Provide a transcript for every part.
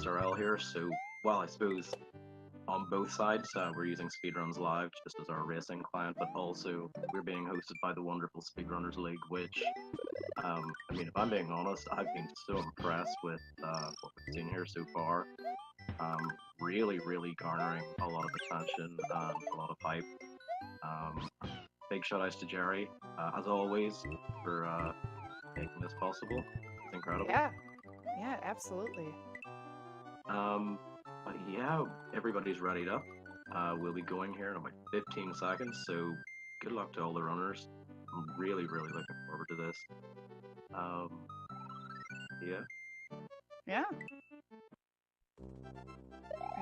XRL here, so, well, I suppose on both sides, we're using Speedruns Live just as our racing client, but also we're being hosted by the wonderful Speedrunners League, which, I mean, if I'm being honest, I've been so impressed with what we've seen here so far. Really garnering a lot of attention, a lot of hype. Big shout outs to Jerry, as always, for making this possible. It's incredible. Yeah, absolutely. But yeah, everybody's readied up. We'll be going here in about 15 seconds, so good luck to all the runners. I'm really looking forward to this. Yeah. Yeah.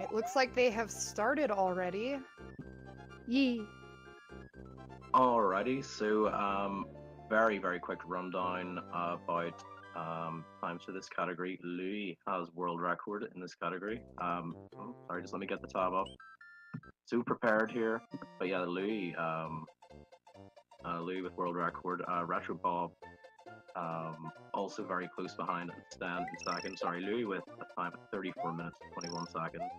It looks like they have started already. Yee. Alrighty, so very quick rundown about times for this category. Louis has world record in this category. Sorry, just let me get the tab up. So prepared here, but yeah, Louis with world record. Retrobob also very close behind Sten in second. Sorry, Louis with a time of 34 minutes 21 seconds.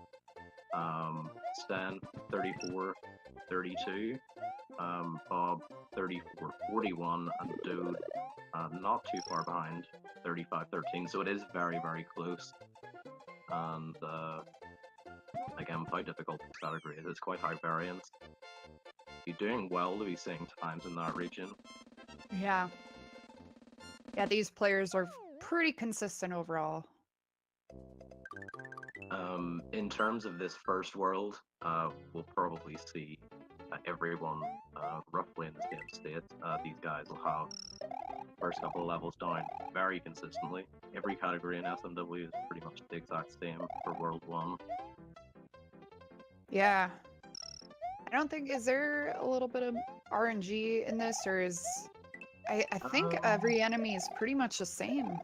Sten 34:32. Bob 34:41, and Dode not too far behind 35:13. So it is very close. And again, quite difficult category. It's quite high variance. You're doing well to be seeing times in that region. Yeah. Yeah, these players are pretty consistent overall. In terms of this first world, we'll probably see everyone roughly in the same state. These guys will have first couple of levels down very consistently. Every category in SMW is pretty much the exact same for World 1. Yeah. I don't think, is there a little bit of RNG in this, or is... I think every enemy is pretty much the same.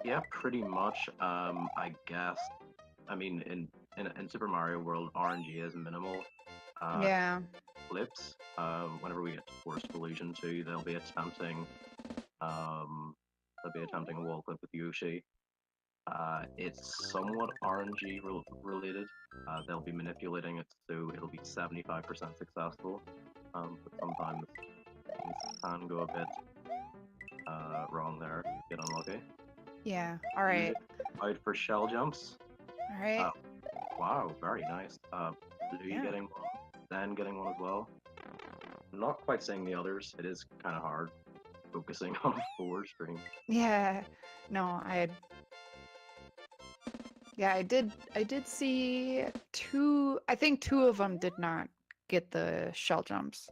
Yeah, pretty much. I guess. I mean, in Super Mario World, RNG is minimal. Yeah. Flips. Whenever we get to Forced Illusion 2, they'll be attempting a wall flip with Yoshi. It's somewhat RNG related. They'll be manipulating it so it'll be 75% successful. But sometimes things can go a bit wrong there. Get unlucky. Yeah. All right. Out for shell jumps. All right. Wow, very nice. Louis getting one, Sten getting one as well. I'm not quite seeing the others. It is kind of hard focusing on a 4 screen. Yeah. No, I did see two. I think two of them did not get the shell jumps.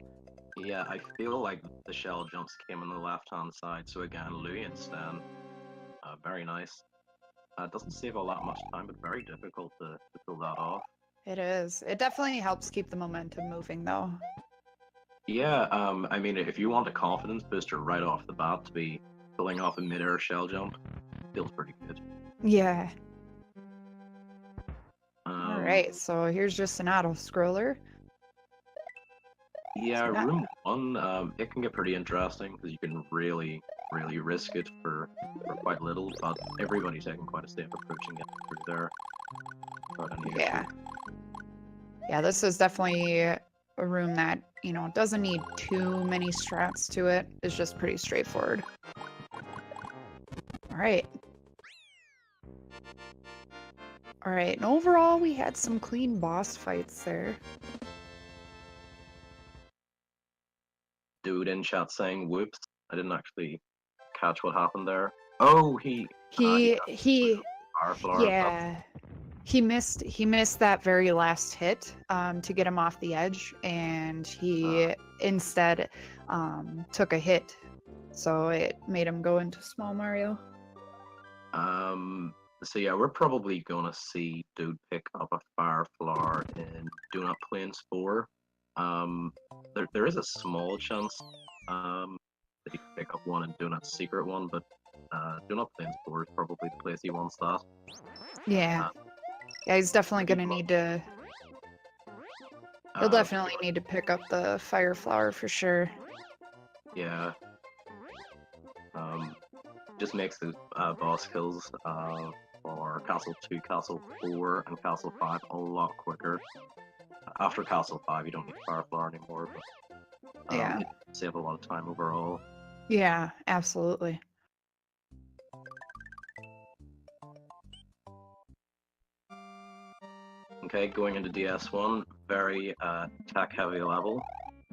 Yeah, I feel like the shell jumps came on the left-hand side. So again, Louis and Sten, very nice. Doesn't save all that much time, but very difficult to pull that off. It is. It definitely helps keep the momentum moving, though. Yeah, I mean, if you want a confidence booster right off the bat to be pulling off a mid-air shell jump, feels pretty good. Yeah. All right, so here's just an auto-scroller. Yeah, room 1, it can get pretty interesting because you can really risk it for quite little, but everybody's taking quite a safe approach and getting through there. Yeah, this is definitely a room that, you know, doesn't need too many strats to it. It's just pretty straightforward. All right. All right, and overall, we had some clean boss fights there. Dude in chat saying, whoops, I didn't actually catch what happened there. Oh, he missed that very last hit to get him off the edge, and he instead took a hit, so it made him go into small Mario. So yeah, we're probably gonna see Dude pick up a Fire Flower in Do Not Plains 4. There is a small chance that he could pick up one in Do Not Secret one, but Do Not Plains 4 is probably the place he wants that. Yeah. Yeah, he's definitely gonna need to... He'll definitely need to pick up the Fire Flower for sure. Yeah. Just makes those boss kills for Castle 2, Castle 4, and Castle 5 a lot quicker. After Castle 5, you don't need Fire Flower anymore, but Yeah. it save a lot of time overall. Yeah, absolutely. Okay, going into DS1, very tech-heavy level.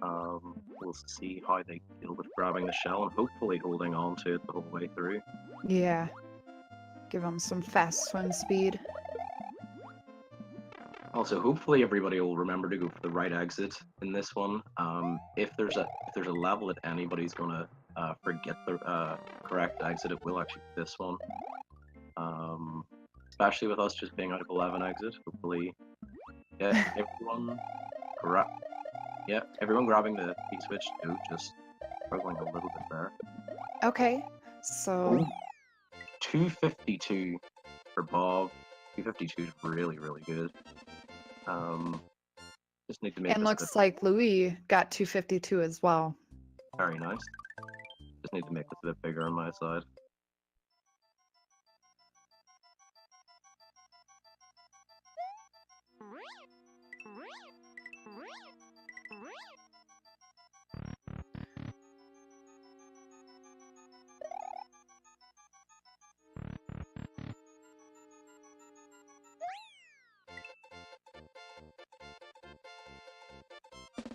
We'll see how they deal with grabbing the shell and hopefully holding on to it the whole way through. Yeah. Give them some fast swim speed. Also, hopefully everybody will remember to go for the right exit in this one. If there's a level that anybody's gonna forget the correct exit, it will actually be this one. Especially with us just being out of 11 exit. Hopefully, yeah, everyone grabbing the P-switch too. Just struggling a little bit there. Okay, so... Ooh, 252 for Bob. 252 is really, really good. Just need to make And this looks like Louis got 252 as well. very nice. Just need to make this a bit bigger on my side.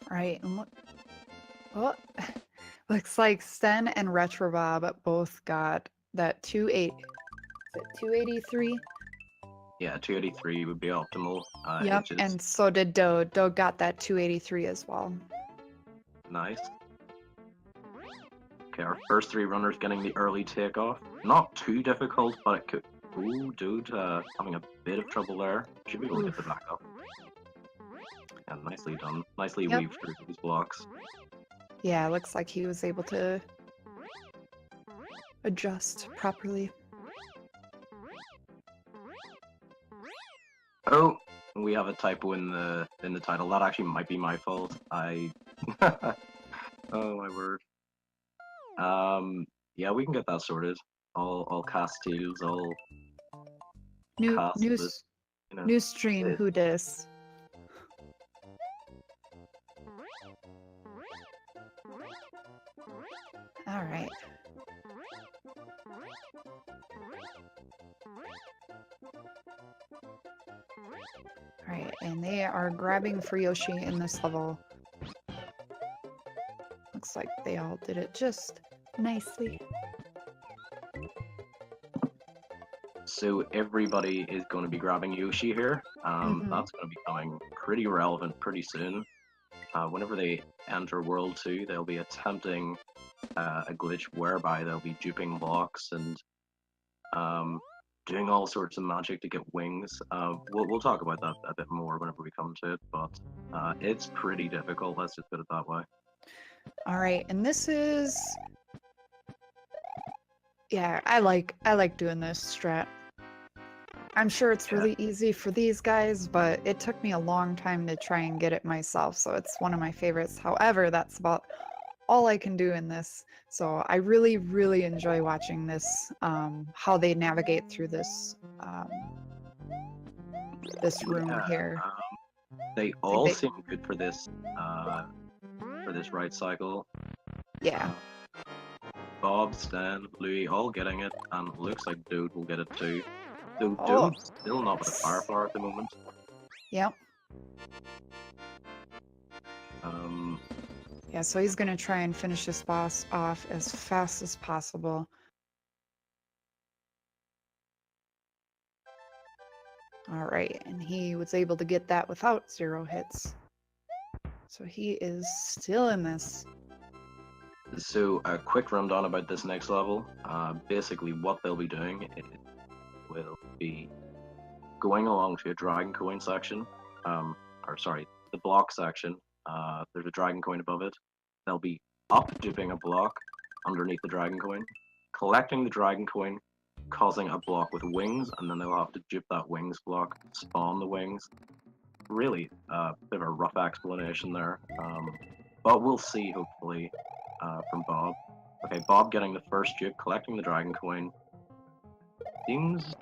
Right, and look... Oh, looks like Sten and Retrobob both got that 283? Yeah, 283 would be optimal. Yep, It's just and so did Dode. Dode got that 283 as well. nice. Okay, our first three runners getting the early takeoff. Not too difficult, but it could... Ooh, dude, having a bit of trouble there. Should be able to get the back up. Yeah, nicely done. Nicely Yep. weaved through these blocks. Yeah, looks like he was able to adjust properly. Oh, we have a typo in the title. That actually might be my fault. I oh my word. Yeah, we can get that sorted. All Castiles, all New cast new this, you know. new stream. it- Who dis? All right. All right, and they are grabbing for Yoshi in this level. Looks like they all did it just nicely. So everybody is going to be grabbing Yoshi here. Mhm. That's going to be coming pretty relevant pretty soon. Whenever they enter World 2, they'll be attempting a glitch whereby they'll be duping blocks and doing all sorts of magic to get wings. We'll talk about that a bit more whenever we come to it, but it's pretty difficult, let's just put it that way. All right, and this is... Yeah, I like doing this strat. I'm sure it's really easy for these guys, but it took me a long time to try and get it myself, so it's one of my favorites. However, that's about all I can do in this. So I really, really enjoy watching this, how they navigate through this, this room Yeah, here. They all seem good for this right cycle. Yeah. Bob, Stan, Louis, all getting it, and looks like Dode will get it too. Though Oh. Dode's still not with a Fire Flower at the moment. Yep. Yeah, so he's gonna try and finish this boss off as fast as possible. All right, and he was able to get that without 0 hits. So he is still in this. So a quick rundown about this next level. Basically what they'll be doing is will be going along to a dragon coin section, the block section. There's a dragon coin above it. They'll be up duping a block underneath the dragon coin, collecting the dragon coin, causing a block with wings, and then they'll have to dupe that wings block, spawn the wings. Really, bit of a rough explanation there, but we'll see hopefully from Bob. Okay, Bob getting the first dupe, collecting the dragon coin. Seems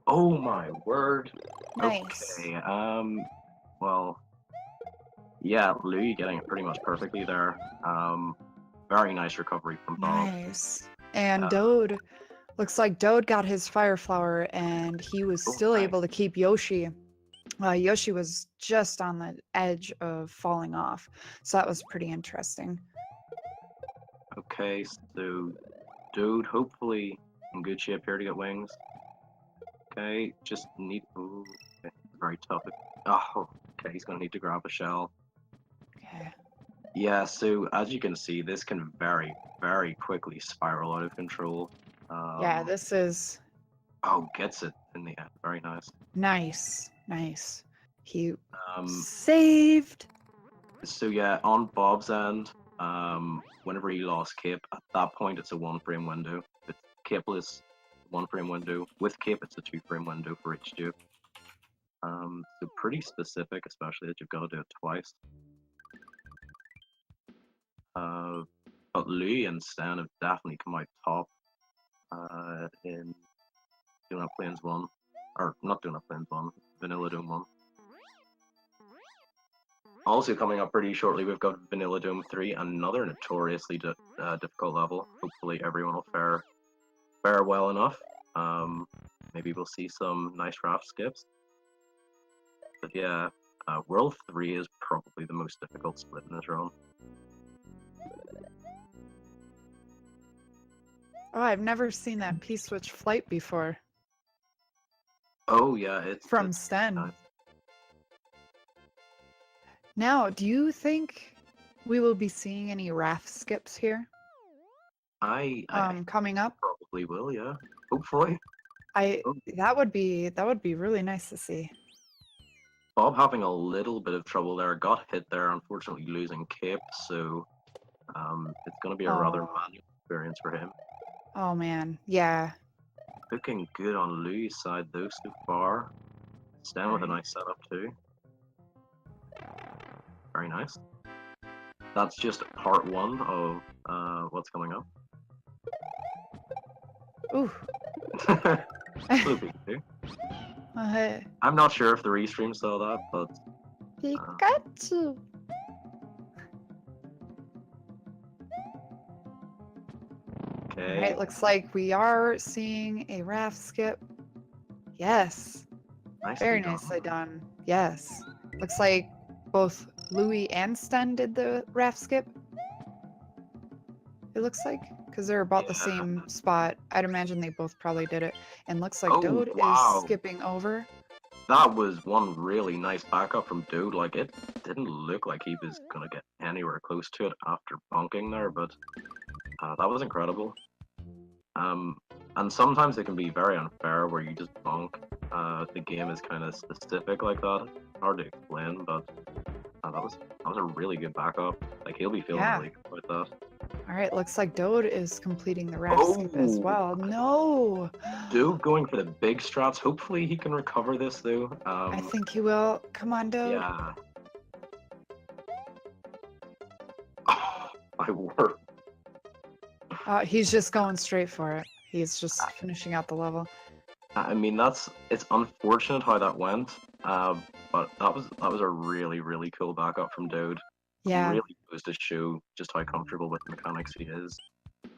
Oh my word. Nice. Okay, well, yeah, Louis getting it pretty much perfectly there. Very nice recovery from Bob. Nice. And Uh, Dode, looks like Dode got his fire flower and he was oh, still nice. able to keep Yoshi. Yoshi was just on the edge of falling off. So that was pretty interesting. Okay, so Dude, hopefully in good shape here to get wings. Okay, just need. Ooh, okay, very tough. Oh, okay, he's gonna need to grab a shell. Okay. Yeah, so as you can see, this can very, very quickly spiral out of control. Yeah, Um, this is oh, gets it in the end. Very nice. nice. Nice. He Um, saved. so yeah, on Bob's end, whenever he lost Cape, at that point it's a one-frame window. If it's capeless, one-frame window. With Cape, it's a two-frame window for each dupe. So pretty specific, especially that you've got to do it twice. But Louis and Sten have definitely come out top in Doing Up Plains 1. Or not Doing Up Plains 1, Vanilla Dome 1. Also coming up pretty shortly, we've got Vanilla Dome 3, another notoriously difficult level. Hopefully everyone will fare well enough. Maybe we'll see some nice raft skips. But yeah, World 3 is probably the most difficult split in this run. Oh, I've never seen that P-switch flight before. Oh yeah, From Sten. Now, do you think we will be seeing any raft skips here? I Coming up? probably will, yeah. Hopefully. Oh, That would be really nice to see. Bob having a little bit of trouble there, got hit there, unfortunately losing Cape, so it's going to be a rather Oh, manual experience for him. oh man, yeah. Looking good on Louis' side though so far. Sten with a Right. nice setup too. Very nice. That's just part one of what's coming up. Ooh. Looping too. Uh, I'm not sure if the restream saw that, but Pikachu. okay. All right, looks like we are seeing a raft skip. Yes. Very nicely done. Yes. Looks like both Louis and Sten did the raft skip. It looks like, because they're about the same spot. I'd imagine they both probably did it. And looks like Dode is skipping over. That was one really nice backup from Dode. Like, it didn't look like he was going to get anywhere close to it after bonking there, but that was incredible. And sometimes it can be very unfair where you just bonk. The game is kind of specific like that. Hard to explain, but that was a really good backup. Like, he'll be feeling really good about that. All right, looks like Dode is completing the raft skip as well. No! Dode going for the big strats. Hopefully he can recover this, though. I think he will. Come on, Dode. Yeah. Oh, my word. He's just going straight for it. He's just finishing out the level. I mean, it's unfortunate how that went, but that was a really, really cool backup from Dode. Yeah. Really goes to show just how comfortable with the mechanics he is.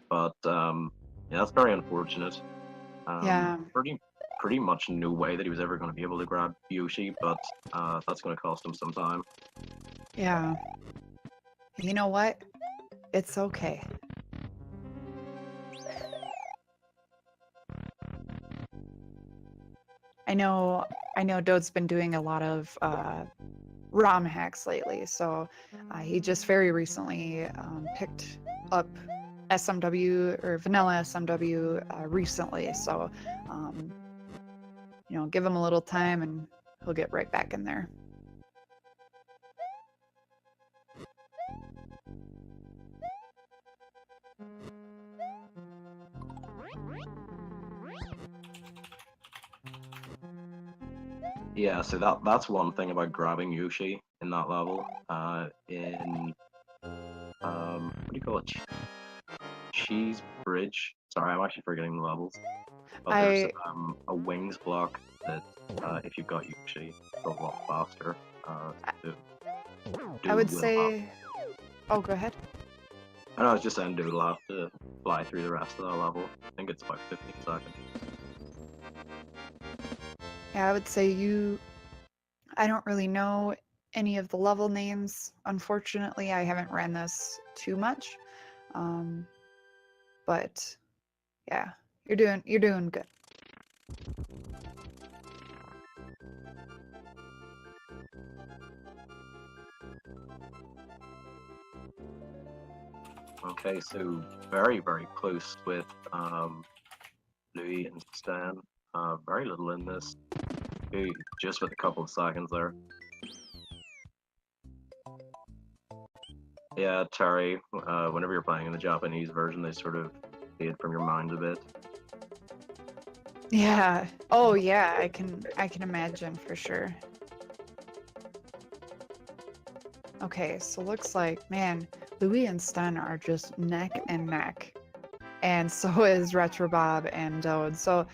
But yeah, that's very unfortunate. Yeah. Pretty much no way that he was ever going to be able to grab Yoshi, but that's going to cost him some time. Yeah. You know what? It's okay. I know Dode's been doing a lot of ROM hacks lately, so he just very recently picked up SMW or vanilla SMW recently, so you know, give him a little time and he'll get right back in there. Yeah, so that's one thing about grabbing Yoshi in that level. In what do you call it? Cheese Bridge. Sorry, I'm actually forgetting the levels. But there's a wings block that if you've got Yoshi, it's a lot faster. To I would will say. Oh, go ahead. I was just saying Dude will have to fly through the rest of that level. I think it's about 15 seconds. Yeah, I would say you. I don't really know any of the level names. Unfortunately, I haven't ran this too much. But yeah, you're doing good. Okay, so very, very close with Louis and Stan. Very little in this. Just with a couple of seconds there. Yeah, Terry, whenever you're playing in the Japanese version, they sort of fade from your mind a bit. Yeah. Oh yeah, I can imagine for sure. Okay, so looks like, man, Louis and Sten are just neck and neck. And so is Retrobob and Dode. So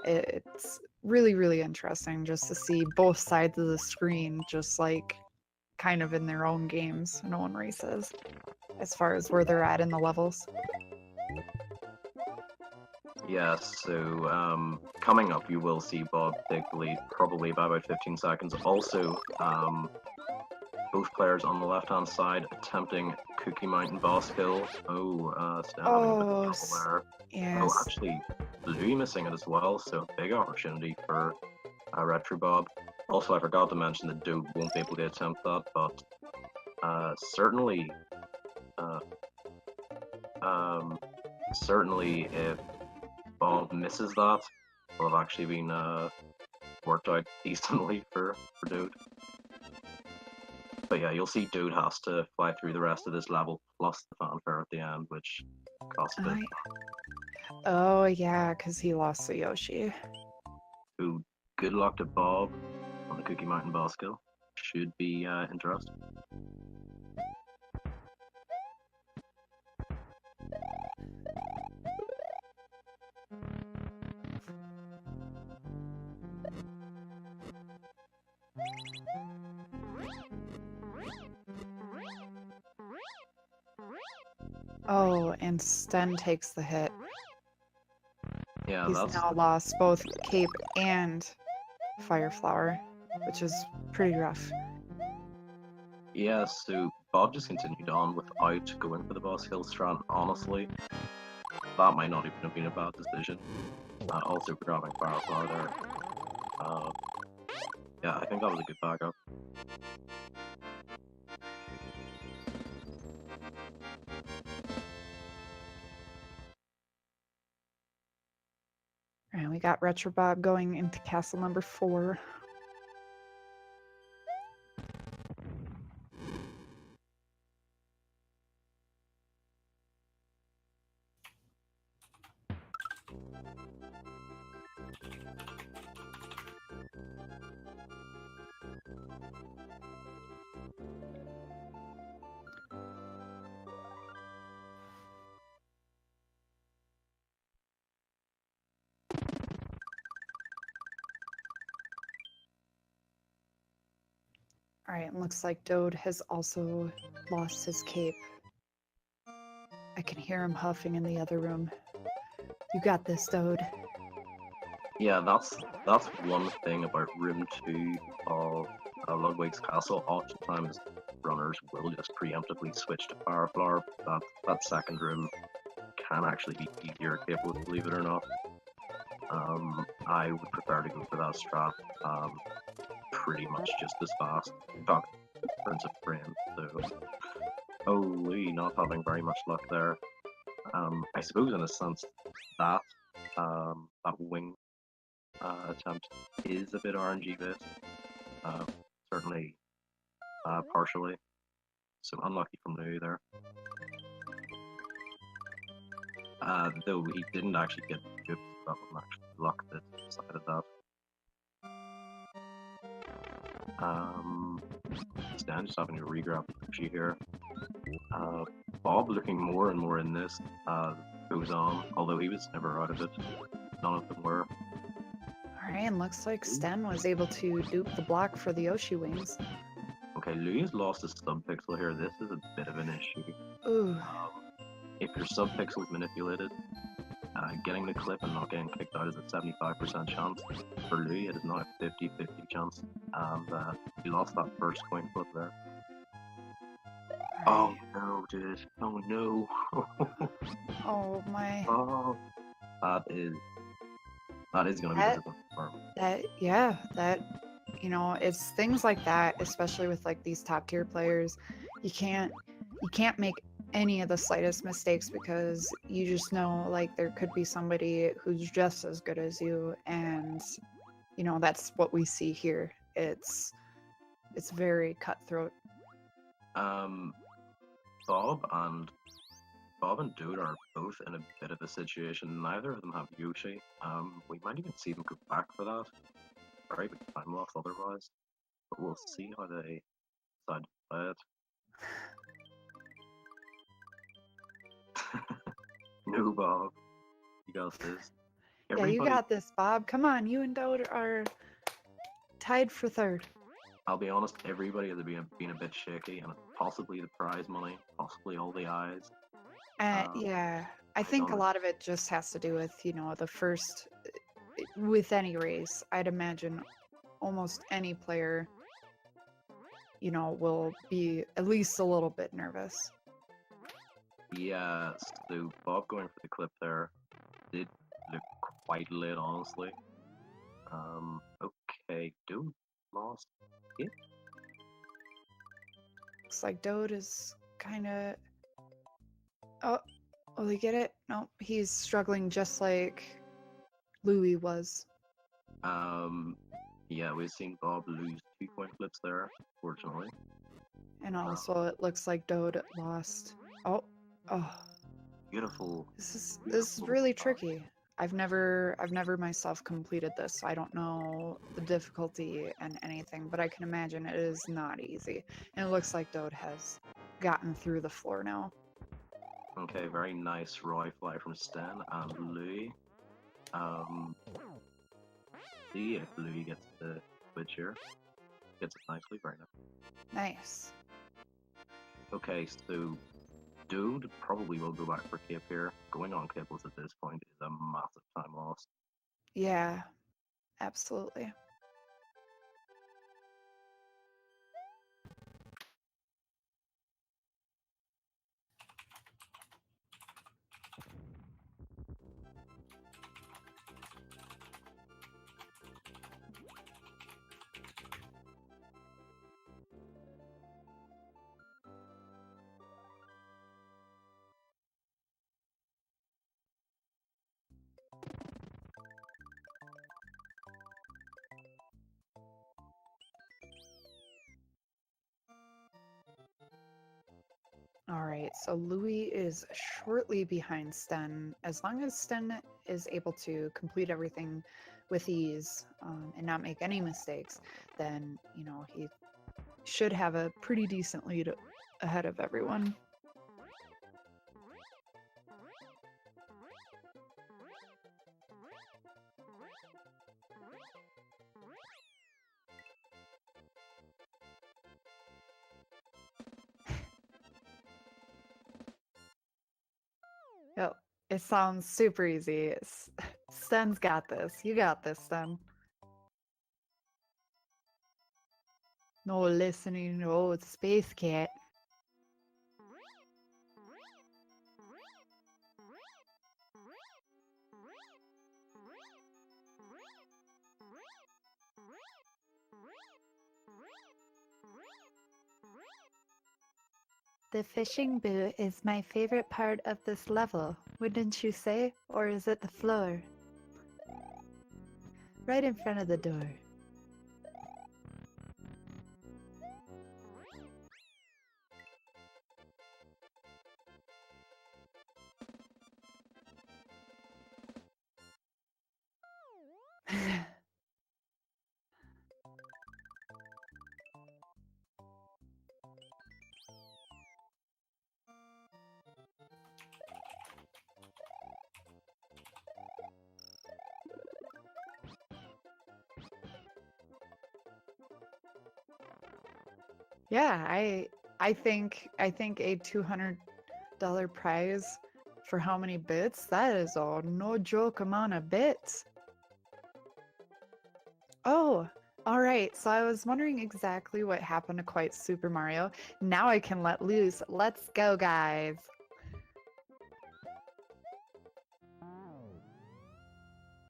it's really, really interesting just to see both sides of the screen just like kind of in their own games, no one races, as far as where they're at in the levels. Yeah, so coming up you will see Bob take the lead, probably by about 15 seconds. Also, both players on the left-hand side attempting Cookie Mountain boss kill. Oh, Stan having a bit of trouble there. Yes. Oh, actually, Louis missing it as well, so big opportunity for Retrobob. Also, I forgot to mention that Dode won't be able to attempt that, but certainly if Bob misses that, will have actually been worked out decently for Dode. But yeah, you'll see Dode has to fly through the rest of this level, plus the fanfare at the end, which costs a bit. Oh yeah, because he lost to Yoshi. Ooh, good luck to Bob on the Cookie Mountain boss kill. Should be interesting. Oh, and Sten takes the hit. Yeah, He's now lost both Cape and Fire Flower, which is pretty rough. Yeah, so Bob just continued on without going for the boss kill strat. Honestly, that might not even have been a bad decision. Also grabbing Fire Flower there. Yeah, I think that was a good backup. And we got Retrobob going into castle number 4. Alright, and looks like Dode has also lost his cape. I can hear him huffing in the other room. You got this, Dode. Yeah, that's one thing about Room 2 of Ludwig's Castle. Oftentimes, runners will just preemptively switch to Fire Flower. That second room can actually be easier capable, believe it or not. I would prefer to go for that strat. Pretty much just as fast. In fact, difference of frame. So, Louis not having very much luck there. I suppose in a sense that that wing attempt is a bit RNG based. Certainly, partially. So unlucky from Louis there. Though he didn't actually get the oops, that wasn't actually luck that decided that. Stan just having to regrab Yoshi here. Bob looking more and more in this goes on, although he was never out of it. none of them were. Alright, and looks like Sten was able to dupe the block for the Yoshi wings. Okay, Louis lost his subpixel here. This is a bit of an issue. Ooh. If your subpixel is manipulated, getting the clip and not getting kicked out is a 75% chance. For Louis, it is now a 50-50 chance. And he lost that first coin flip there. Oh no, dude. Oh no. Oh my. Oh, that is gonna be difficult for him. You know, it's things like that, especially with like these top tier players. You can't make any of the slightest mistakes because you just know like there could be somebody who's just as good as you, and you know that's what we see here. It's very cutthroat. Bob and Dode are both in a bit of a situation. Neither of them have Yoshi. We might even see them go back for that. Very big time loss otherwise. But we'll see how they decide to play it. No, Bob. You got this. Yeah, you got this, Bob. Come on, you and Dode are tied for third. I'll be honest, everybody has been a bit shaky, and possibly the prize money, possibly all the eyes. Yeah, I think a lot of it just has to do with, you know, the first, with any race, I'd imagine almost any player, you know, will be at least a little bit nervous. Yeah, so Bob going for the clip there did look quite lit, honestly. Okay, Dode lost it. Looks like Dode is kind of... Oh, will he get it? No, he's struggling just like Louis was. Yeah, we've seen Bob lose 2 coin flips there, fortunately. And also, it looks like Dode lost. Oh. Beautiful. This is really tricky. I've never myself completed this, so I don't know the difficulty and anything, but I can imagine it is not easy. And it looks like Dode has gotten through the floor now. Okay, very nice Roy fly from Sten and Louis. See if Louis gets the switch here. Gets it nicely, very nice. Nice. Okay, so Dode probably will go back for Kip here. Going on Kibbles at this point is a massive time loss. Yeah, absolutely. Alright, so Louis is shortly behind Sten. As long as Sten is able to complete everything with ease and not make any mistakes, then, you know, he should have a pretty decent lead ahead of everyone. Yep, it sounds super easy. Sten's got this. You got this, Sten. No listening. Oh, it's Space Cat. The fishing boot is my favorite part of this level, wouldn't you say? Or is it the floor? Right in front of the door. Yeah, I think a $200 prize for how many bits? That is a no joke amount of bits. Oh, all right. So I was wondering exactly what happened to Quite Super Mario. Now I can let loose. Let's go, guys.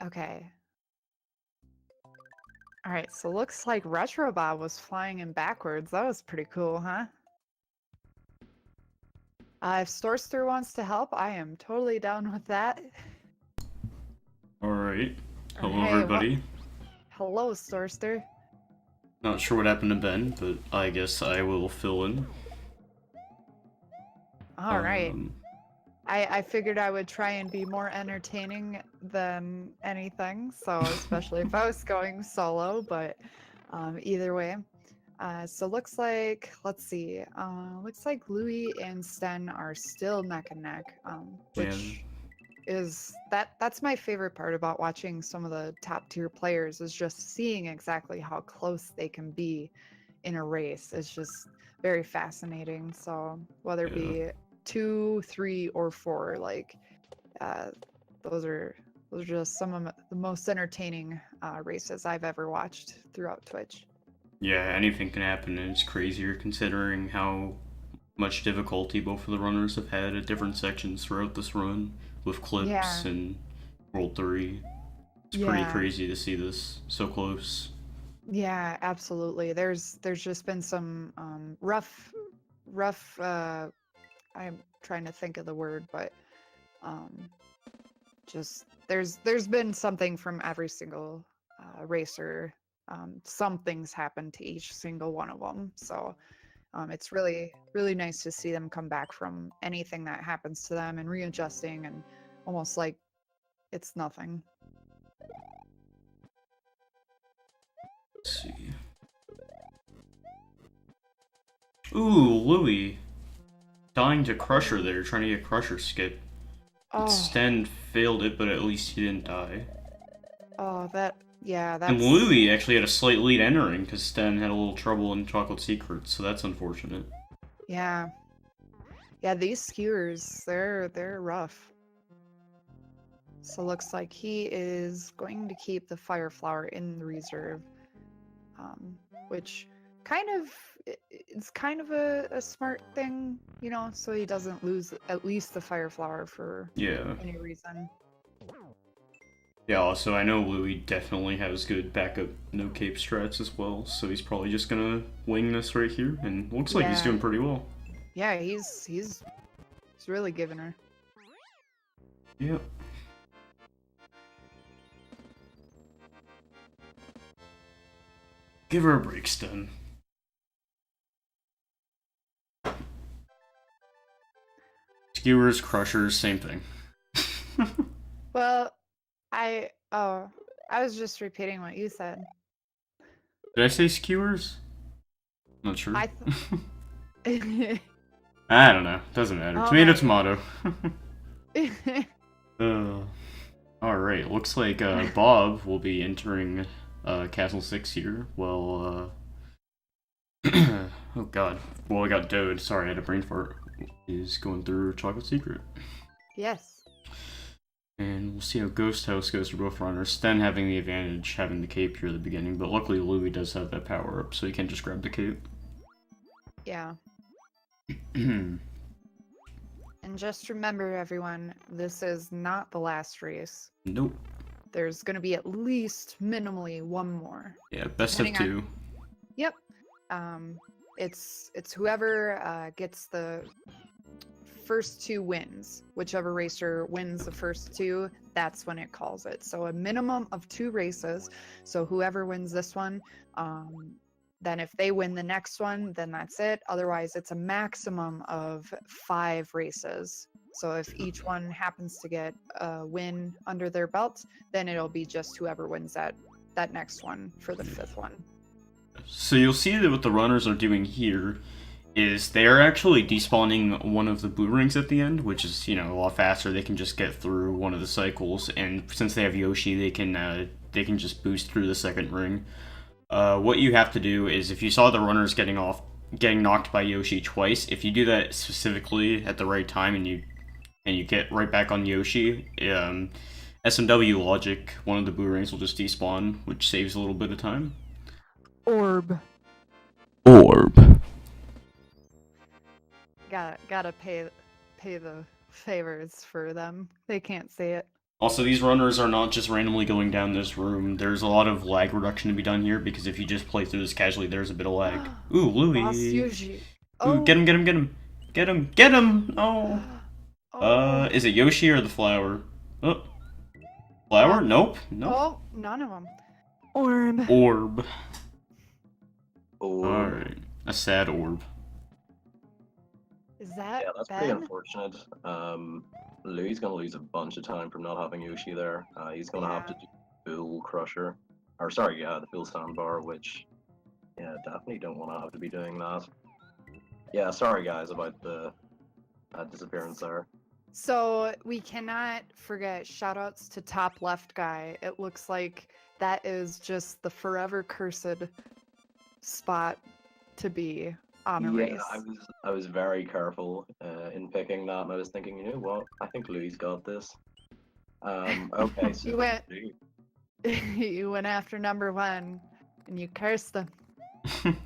Okay. All right. So looks like Retrobob was flying in backwards. That was pretty cool, huh? If Storster wants to help, I am totally down with that. Alright. Hello, Hey, everybody. hello, Storster. Not sure what happened to Ben, but I guess I will fill in. All right. I figured I would try and be more entertaining than anything, so especially if I was going solo, but either way. So looks like, let's see, looks like Louis and Sten are still neck and neck, which is that's my favorite part about watching some of the top tier players is just seeing exactly how close they can be in a race. It's just very fascinating. So whether it be 2, 3, or 4, like uh, those are just some of the most entertaining races I've ever watched throughout Twitch. Yeah, anything can happen, and it's crazier considering how much difficulty both of the runners have had at different sections throughout this run, with clips Yeah, and World 3. It's pretty yeah, crazy to see this so close. yeah, absolutely. There's just been some rough. I'm trying to think of the word, but um, just there's been something from every single racer. Something's happened to each single one of them. So it's really nice to see them come back from anything that happens to them and readjusting and almost like it's nothing. Let's see. Ooh, Louis. Dying to Crusher there, trying to get Crusher skip. Oh, Sten failed it, but at least he didn't die. oh, yeah, And that's Louis actually had a slight lead entering because Sten had a little trouble in Chocolate Secrets, so that's unfortunate. yeah, yeah. These skewers, they're rough. So looks like he is going to keep the fire flower in the reserve, which kind of it's kind of a smart thing, so he doesn't lose at least the fire flower for Yeah. any reason. Yeah, also, I know Louis definitely has good backup no cape strats as well, so he's probably just gonna wing this right here, and looks like he's Yeah, doing pretty well. yeah, he's really giving her. Yep. Give her a break, Sten. Skewers, crushers, same thing. Well, I was just repeating what you said. Did I say skewers? Not sure. I th- I don't know. Doesn't matter. Oh Tomato, my tomato. Alright, looks like Bob will be entering Castle 6 here. Well, oh god. Well, I got Dode. Sorry, I had a brain fart. Is going through Chocolate Secret. Yes. And we'll see how Ghost House goes for both runners. Sten having the advantage, having the cape here at the beginning, but luckily Louis does have that power up, so he can just grab the cape. Yeah. And just remember, everyone, this is not the last race. Nope. There's going to be at least minimally one more. Yeah, best Depending of on- 2. Yep. It's whoever gets the first 2 wins. Whichever racer wins the first 2, that's when it calls it. So a minimum of 2 races. So whoever wins this one, then if they win the next one, then that's it. Otherwise, it's a maximum of 5 races. So if each one happens to get a win under their belt, then it'll be just whoever wins that next one for the 5th one. So you'll see that what the runners are doing here is they're actually despawning one of the blue rings at the end, which is, a lot faster. They can just get through one of the cycles, and since they have Yoshi, they can just boost through the second ring. What you have to do is, if you saw the runners getting off getting knocked by Yoshi twice. If you do that specifically at the right time and you get right back on Yoshi, SMW logic, one of the boomerangs will just despawn, which saves a little bit of time. Orb. Orb. Gotta pay the favors for them. They can't see it. Also, these runners are not just randomly going down this room. There's a lot of lag reduction to be done here, because if you just play through this casually, there's a bit of lag. Ooh, Louis. Boss Yuji. Ooh, get him, get him, get him. Get him, get him! Oh. Is it Yoshi or the flower? Oh. Flower? Nope. Nope. Oh, none of them. Orb. Orb. Alright. A sad orb. Is that that's Ben? pretty unfortunate. Louis gonna lose a bunch of time from not having Yoshi there. He's gonna have to do Bull Crusher. Or sorry, the Bull Sandbar, which definitely don't wanna have to be doing that. Yeah, sorry guys about the disappearance there. So we cannot forget shoutouts to top left guy. It looks like that is just the forever cursed spot to be on a race. I was very careful in picking that, and I was thinking, you know what? I think Louis got this. Okay, so you went after number one, and you cursed him.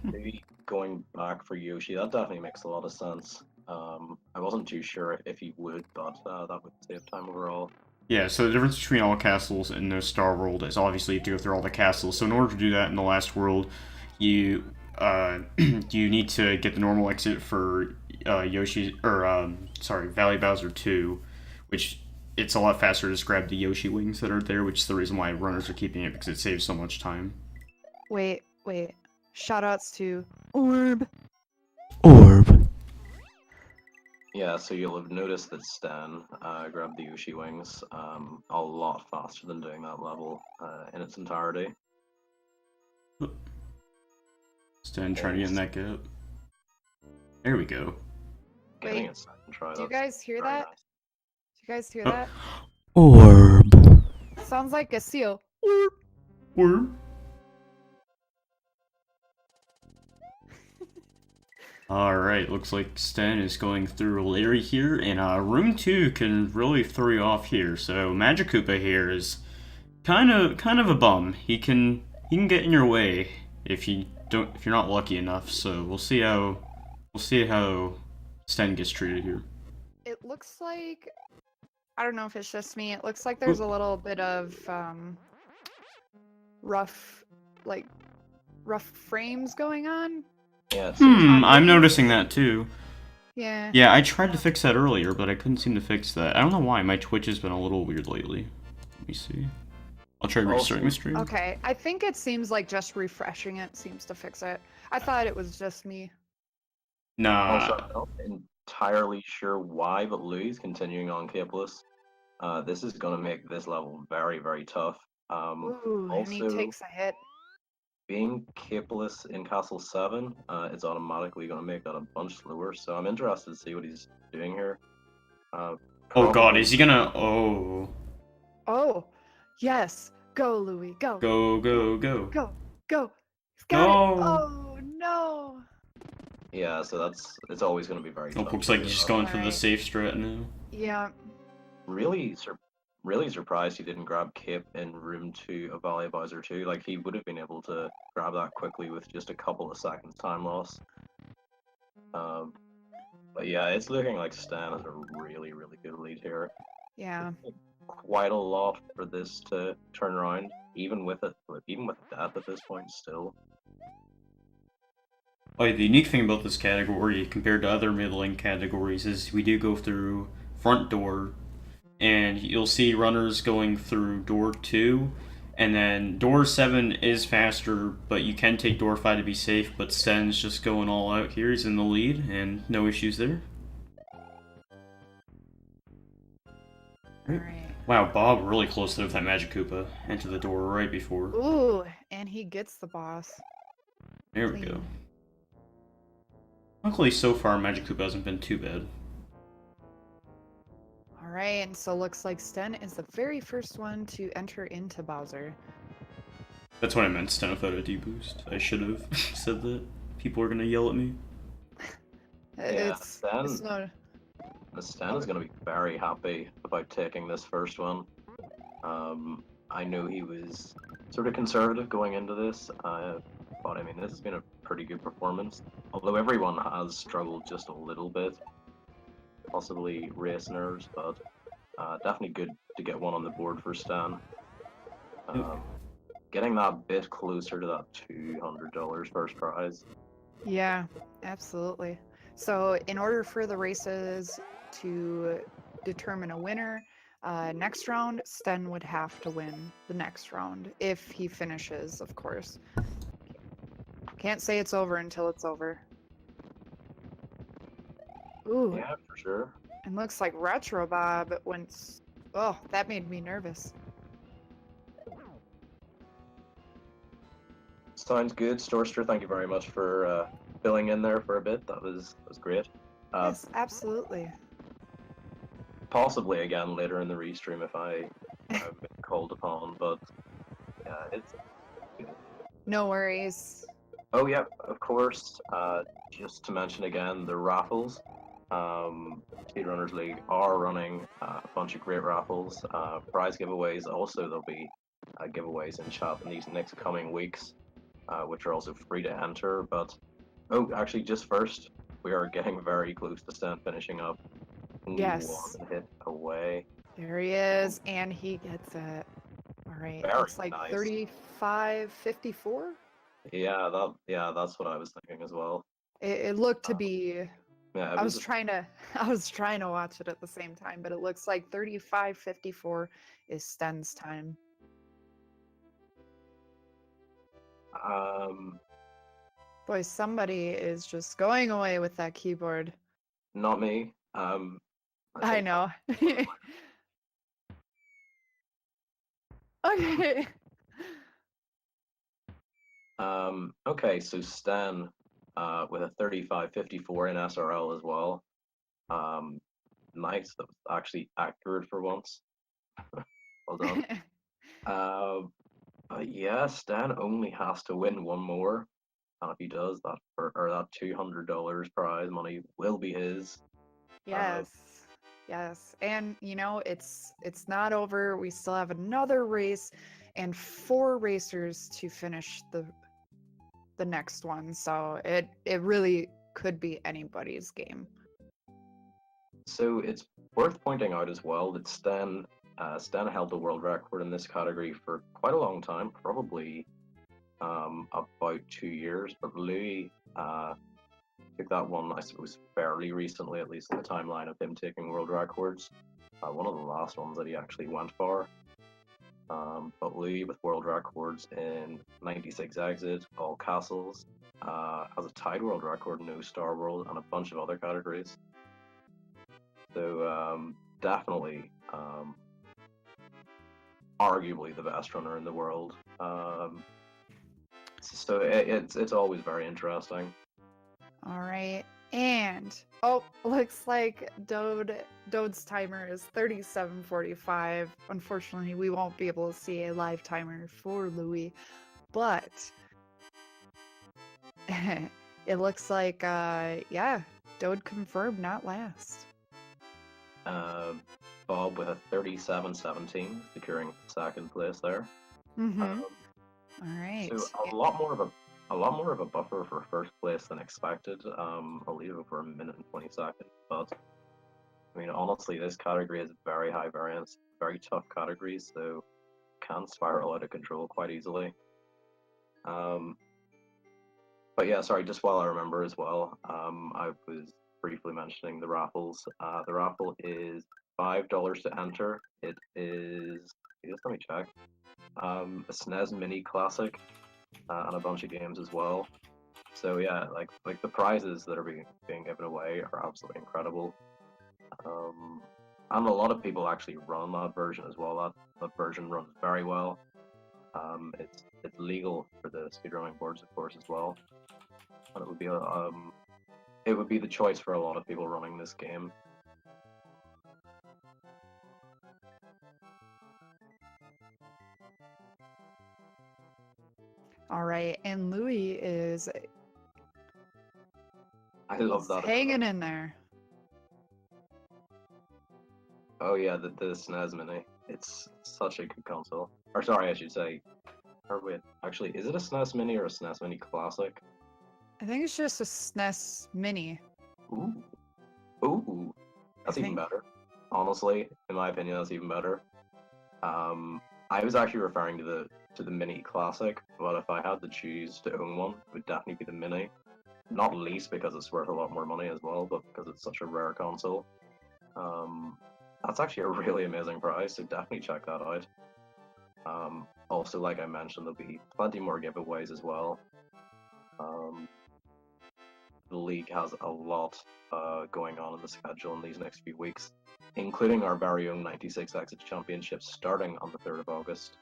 Louis going back for Yoshi, that definitely makes a lot of sense. I wasn't too sure if he would, but that would save time overall. Yeah, so the difference between all castles and the Star World is obviously you have to go through all the castles. So in order to do that in the last world, you need to get the normal exit for Valley Bowser 2, which it's a lot faster to just grab the Yoshi wings that are there, which is the reason why runners are keeping it, because it saves so much time. Wait. Shoutouts to Orb. Yeah, so you'll have noticed that Sten grabbed the Yoshi wings a lot faster than doing that level in its entirety. Sten trying to get in that gap. There we go. Getting a second try. Do you guys hear that? Nice. Do you guys hear that? Orb. Sounds like a seal. Orb. Alright, looks like Sten is going through Larry here, and room 2 can really throw you off here. So Magic Koopa here is kind of a bum. He can get in your way if you're not lucky enough. So we'll see how Sten gets treated here. It looks like, I don't know if it's just me, it looks like there's a little bit of rough frames going on. Yeah. I'm noticing that too. Yeah. Yeah, I tried to fix that earlier, but I couldn't seem to fix that. I don't know why. My Twitch has been a little weird lately. Let me see. I'll try restarting the stream. Okay, I think it seems like just refreshing it seems to fix it. I thought it was just me. Nah. Also, I'm not entirely sure why, but Louis continuing on Capeless. This is gonna make this level very, very tough. Ooh, also, and he takes a hit. Being capeless in Castle 7, it's automatically going to make that a bunch slower, so I'm interested to see what he's doing here. Oh god, is he gonna... Oh. Oh, yes. Go, Louis, go. Go. Go. He's got it. Oh, no. Yeah, so it's always going to be very tough. Looks like he's just going for the safe strat now. Yeah. Really surprised he didn't grab Cape in room 2 of Valley Bowser 2. Like, he would have been able to grab that quickly with just a couple of seconds time loss. But yeah, it's looking like Stan has a really, really good lead here. Yeah. Quite a lot for this to turn around, even with death at this point still. Oh, the unique thing about this category compared to other mid-lane categories is we do go through front door, and you'll see runners going through door 2, and then door 7 is faster, but you can take door 5 to be safe, but Sten's just going all out here. He's in the lead, and no issues there. Alright. Wow, Bob really close there with that Magic Koopa into the door right before. Ooh, and he gets the boss. There we go. Luckily, so far, Magic Koopa hasn't been too bad. Alright, and so looks like Sten is the very first one to enter into Bowser. That's what I meant, Sten without a D-boost. I should have said that. People are gonna yell at me. Yeah, It's not. Sten is going to be very happy about taking this first one. I know he was sort of conservative going into this, but I mean, this has been a pretty good performance. Although everyone has struggled just a little bit, possibly race nerves, but definitely good to get one on the board for Stan. Getting that bit closer to that $200 first prize. Yeah, absolutely. So, in order for the races to determine a winner, next round, Sten would have to win the next round if he finishes, of course. Can't say it's over until it's over. Ooh, Yeah, for sure. and looks like Retrobob went. Oh, that made me nervous. Sounds good, Storster. Thank you very much for filling in there for a bit. That was great. Yes, absolutely. Possibly again later in the restream if I've been called upon, but yeah, it's good. No worries. Oh yeah, of course. Just to mention again, the raffles. Speedrunners League are running a bunch of great raffles, prize giveaways. Also, there'll be giveaways in chat in these next coming weeks, which are also free to enter. But oh, actually, just first, we are getting very close to Sten finishing up. Only Yes. one hit away. There he is, and he gets it. All right, Very looks like nice. 35.54. Yeah, that's what I was thinking as well. It looked to be. Yeah, it I was was trying to. I was trying to watch it at the same time, but it looks like 35.54 is Sten's time. Boy, somebody is just going away with that keyboard. not me. I I think know. Okay. okay, so Stan with a 35.54 in SRL as well. Nice, that was actually accurate for once. Well done. Yeah, Stan only has to win one more, and if he does, that $200 prize money will be his. Yes. Yes. And it's not over. We still have another race and 4 racers to finish the next one. So it really could be anybody's game. So it's worth pointing out as well that Sten held the world record in this category for quite a long time, probably about 2 years. But Louis took that one, I suppose, fairly recently, at least in the timeline of him taking world records. One of the last ones that he actually went for. But Louis, with world records in 96 exit, all castles, has a tied world record in No Star World and a bunch of other categories. So definitely, arguably the best runner in the world. So it's always very interesting. All right. And looks like Dode's timer is 37:45. Unfortunately, we won't be able to see a live timer for Louis, but it looks like yeah, Dode confirmed not last. Bob with a 37.17, securing second place there. Mm-hmm. All right. So a lot more of a buffer for first place than expected. I'll leave it for a minute and 20 seconds. But I mean, honestly, this category has very high variance, very tough categories, so can spiral out of control quite easily. But yeah, sorry, just while I remember as well, I was briefly mentioning the raffles. The raffle is $5 to enter. It is, just let me check, a SNES Mini Classic and a bunch of games as well. So yeah, like the prizes that are being given away are absolutely incredible. And a lot of people actually run that version as well. That version runs very well. It's legal for the speedrunning boards, of course, as well. And it would be the choice for a lot of people running this game. All right, and Louis is I love He's that. hanging in there. Oh yeah, the SNES Mini. It's such a good console. Or sorry, I should say. Or wait, actually, is it a SNES Mini or a SNES Mini Classic? I think it's just a SNES Mini. Ooh, ooh, that's even think. better. Honestly, in my opinion, that's even better. I was actually referring to the Mini Classic, but if I had to choose to own one, it would definitely be the Mini. Not least because it's worth a lot more money as well, but because it's such a rare console. That's actually a really amazing price, so definitely check that out. Also, like I mentioned, there'll be plenty more giveaways as well. The league has a lot going on in the schedule in these next few weeks, including our very own 96 Exit Championship starting on the 3rd of August,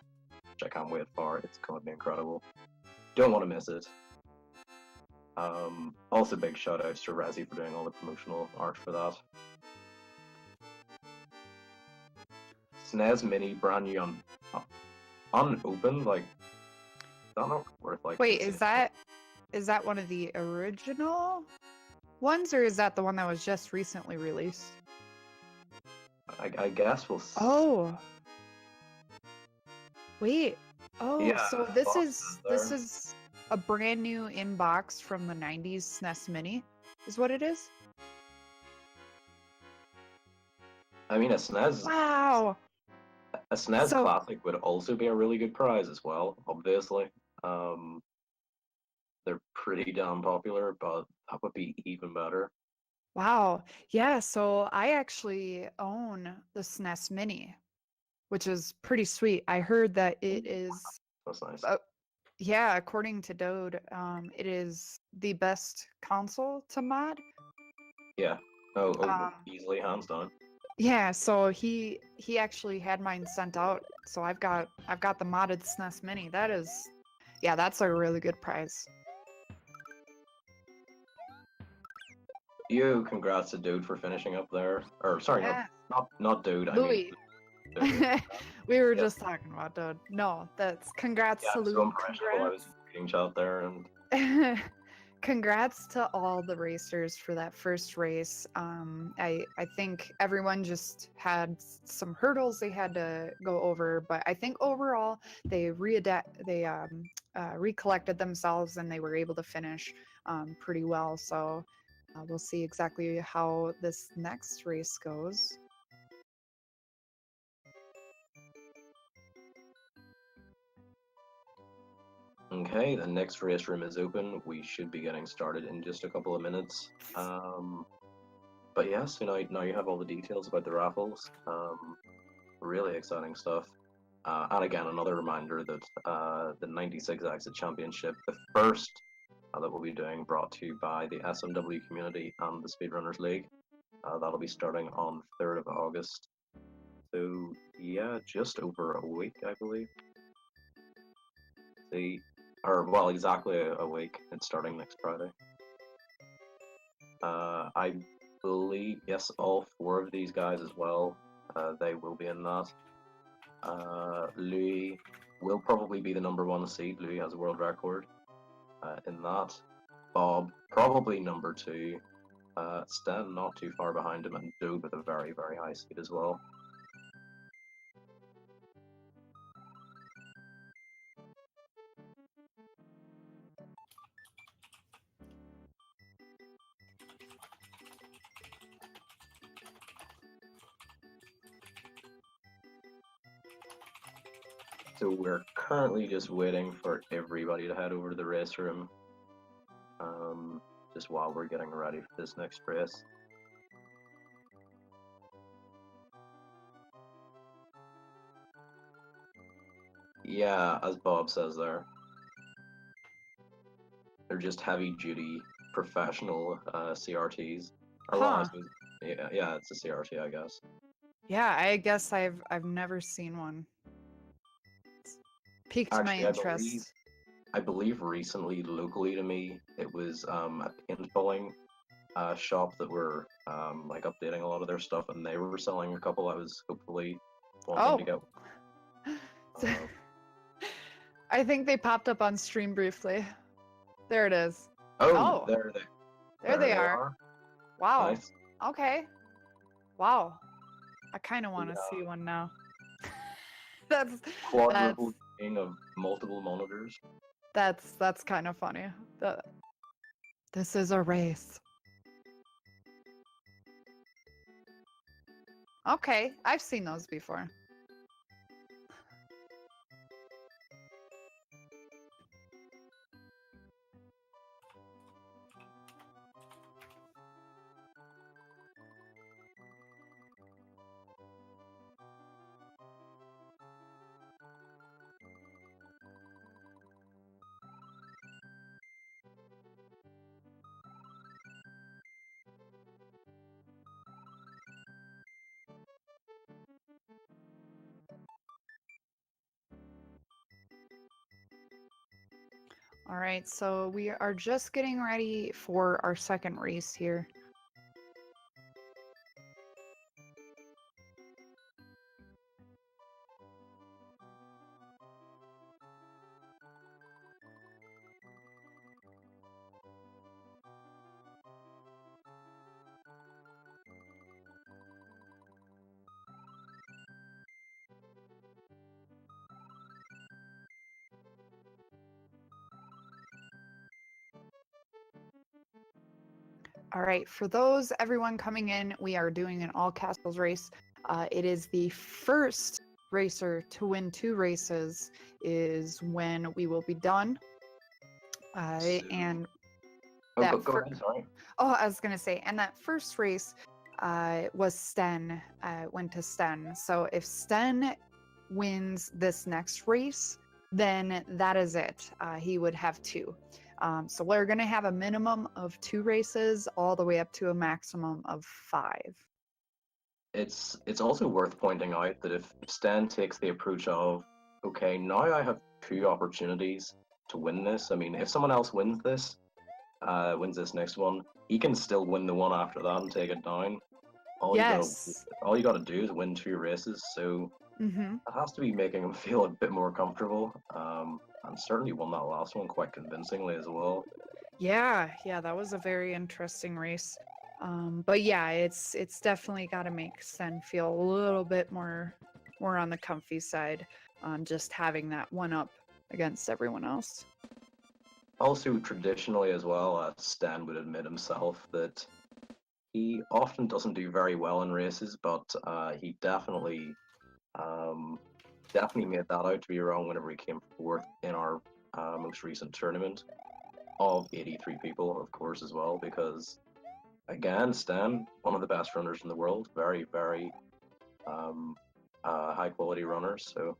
which I can't wait for. It's going to be incredible. Don't want to miss it. Also, big shout outs to Resi for doing all the promotional art for that. SNES Mini, brand new unopened, like, that's not worth like. Wait, is that one of the original ones, or is that the one that was just recently released? I guess we'll. Oh. Wait. Oh, Yeah, so the this box is a brand new inbox from the 90s SNES Mini, is what it is? I mean, a SNES. Wow. A SNES So- Classic would also be a really good prize as well, obviously. They're pretty damn popular, but that would be even better. Wow. Yeah, so I actually own the SNES Mini, which is pretty sweet. I heard that it is, That's nice. yeah, according to Dode, it is the best console to mod. Yeah. Um, Easily, hands down. Yeah, so he actually had mine sent out. So I've got the modded SNES Mini. That is, yeah, that's a really good prize. You, congrats to Dude for finishing up there. Or sorry, Yeah. not Dude. I Louis. mean, Dude. We were Yeah. just talking about Dode. No, that's congrats Yeah, to I'm so Louis. impressionable. I was reading chat there, and Congrats to all the racers for that first race. I think everyone just had some hurdles they had to go over, but I think overall they recollected themselves and they were able to finish pretty well. So we'll see exactly how this next race goes. okay, the next race room is open. We should be getting started in just a couple of minutes. But yeah, so now you have all the details about the raffles. Really exciting stuff. And again, another reminder that the 96 Exit Championship, the first that we'll be doing, brought to you by the SMW community and the Speedrunners League. That'll be starting on 3rd of August. So yeah, just over a week, I believe. Well, exactly a week. It's starting next Friday. I believe, yes, all 4 of these guys as well. They will be in that. Louis will probably be the #1 seed. Louis has a world record in that. Bob probably #2. Sten not too far behind him, and Dode with a very, very high seed as well. So we're currently just waiting for everybody to head over to the race room. Just while we're getting ready for this next race. Yeah, as Bob says there, they're just heavy-duty professional CRTs. Or well, I suppose, yeah, it's a CRT, I guess. Yeah, I guess I've never seen one. It's piqued my Actually, interest. I believe recently, locally to me, it was a paintballing shop that were like updating a lot of their stuff, and they were selling a couple. I was hopefully wanting to get. I think they popped up on stream briefly. There it is. Oh, Oh. there There they are. Wow. Nice. Okay. Wow. I kind of want to see one now. that's Quadruple king of multiple monitors. that's kind of funny. This is a race. Okay, I've seen those before. All right, so we are just getting ready for our second race here. All right, for those, everyone coming in, we are doing an all castles race. It is the first racer to win 2 races is when we will be done. And that Go ahead, sorry. Oh, I was gonna say, and that first race was Sten, went to Sten. So if Sten wins this next race, then that is it. He would have 2. So we're gonna have a minimum of 2 races, all the way up to a maximum of 5. It's also worth pointing out that if Stan takes the approach of, okay, now I have 2 opportunities to win this. I mean, if someone else wins this next one, he can still win the one after that and take it down. All you gotta do is win 2 races. So it has to be making him feel a bit more comfortable. And certainly won that last one quite convincingly as well. Yeah, that was a very interesting race. But yeah, it's definitely got to make Sten feel a little bit more on the comfy side, just having that one up against everyone else. Also, traditionally as well, Stan would admit himself that he often doesn't do very well in races, but he definitely made that out to be wrong whenever he came fourth in our most recent tournament of 83 people, of course, as well, because again, Stan, one of the best runners in the world, very, very high quality runner. So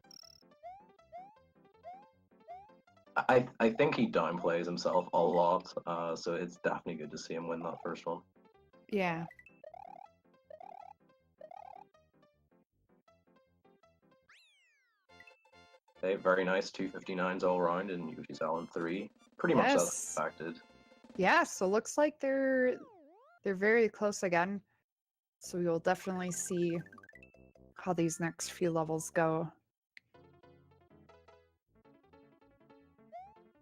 I think he downplays himself a lot. So it's definitely good to see him win that first one. Yeah. Okay, very nice 259s all round in Yoshi's Island 3. Pretty much as expected. Yeah, so looks like they're very close again. So we will definitely see how these next few levels go.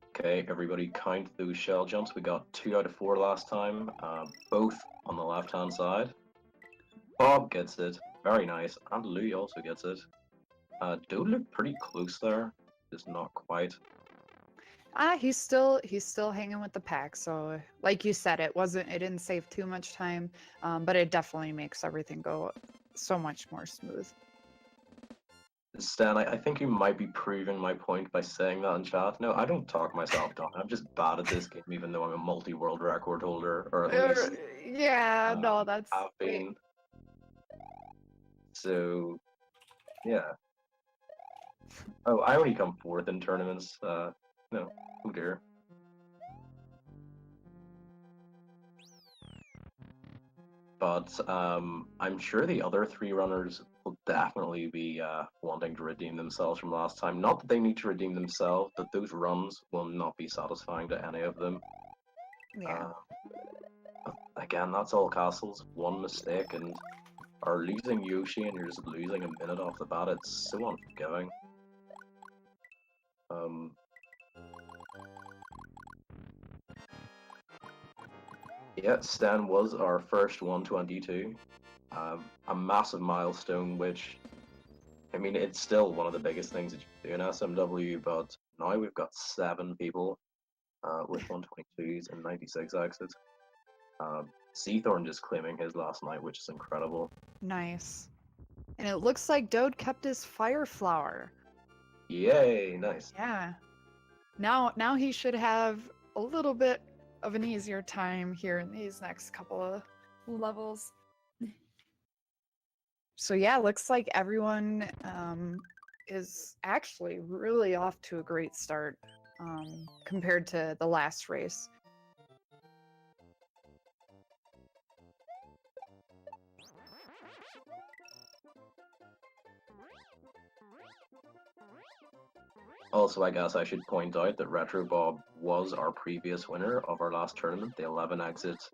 Okay, everybody count those shell jumps. We got 2 out of 4 last time, both on the left-hand side. Bob gets it, very nice, and Louis also gets it. Dode looked pretty close there, just not quite. He's still hanging with the pack. So like you said, it didn't save too much time, but it definitely makes everything go so much more smooth. Stan, I think you might be proving my point by saying that in chat. No, I don't talk myself down. I'm just bad at this game, even though I'm a multi-world record holder, or at least yeah, no, that's have been. So, yeah. Oh, I only come fourth in tournaments. No, oh dear. But I'm sure the other 3 runners will definitely be wanting to redeem themselves from last time. Not that they need to redeem themselves, but those runs will not be satisfying to any of them. yeah. Again, that's all castles. One mistake and are losing Yoshi, and you're just losing a minute off the bat. It's so unforgiving. Yeah, Sten was our first 122. A massive milestone, which, I mean, it's still one of the biggest things that you can do in SMW, but now we've got 7 people with 122s and 96 exits. Seathorn just claiming his last night, which is incredible. Nice. And it looks like Dode kept his fire flower. Yay, nice. Yeah. Now he should have a little bit of an easier time here in these next couple of levels. So yeah, looks like everyone is actually really off to a great start compared to the last race. Also, I guess I should point out that Retrobob was our previous winner of our last tournament, the 11 exit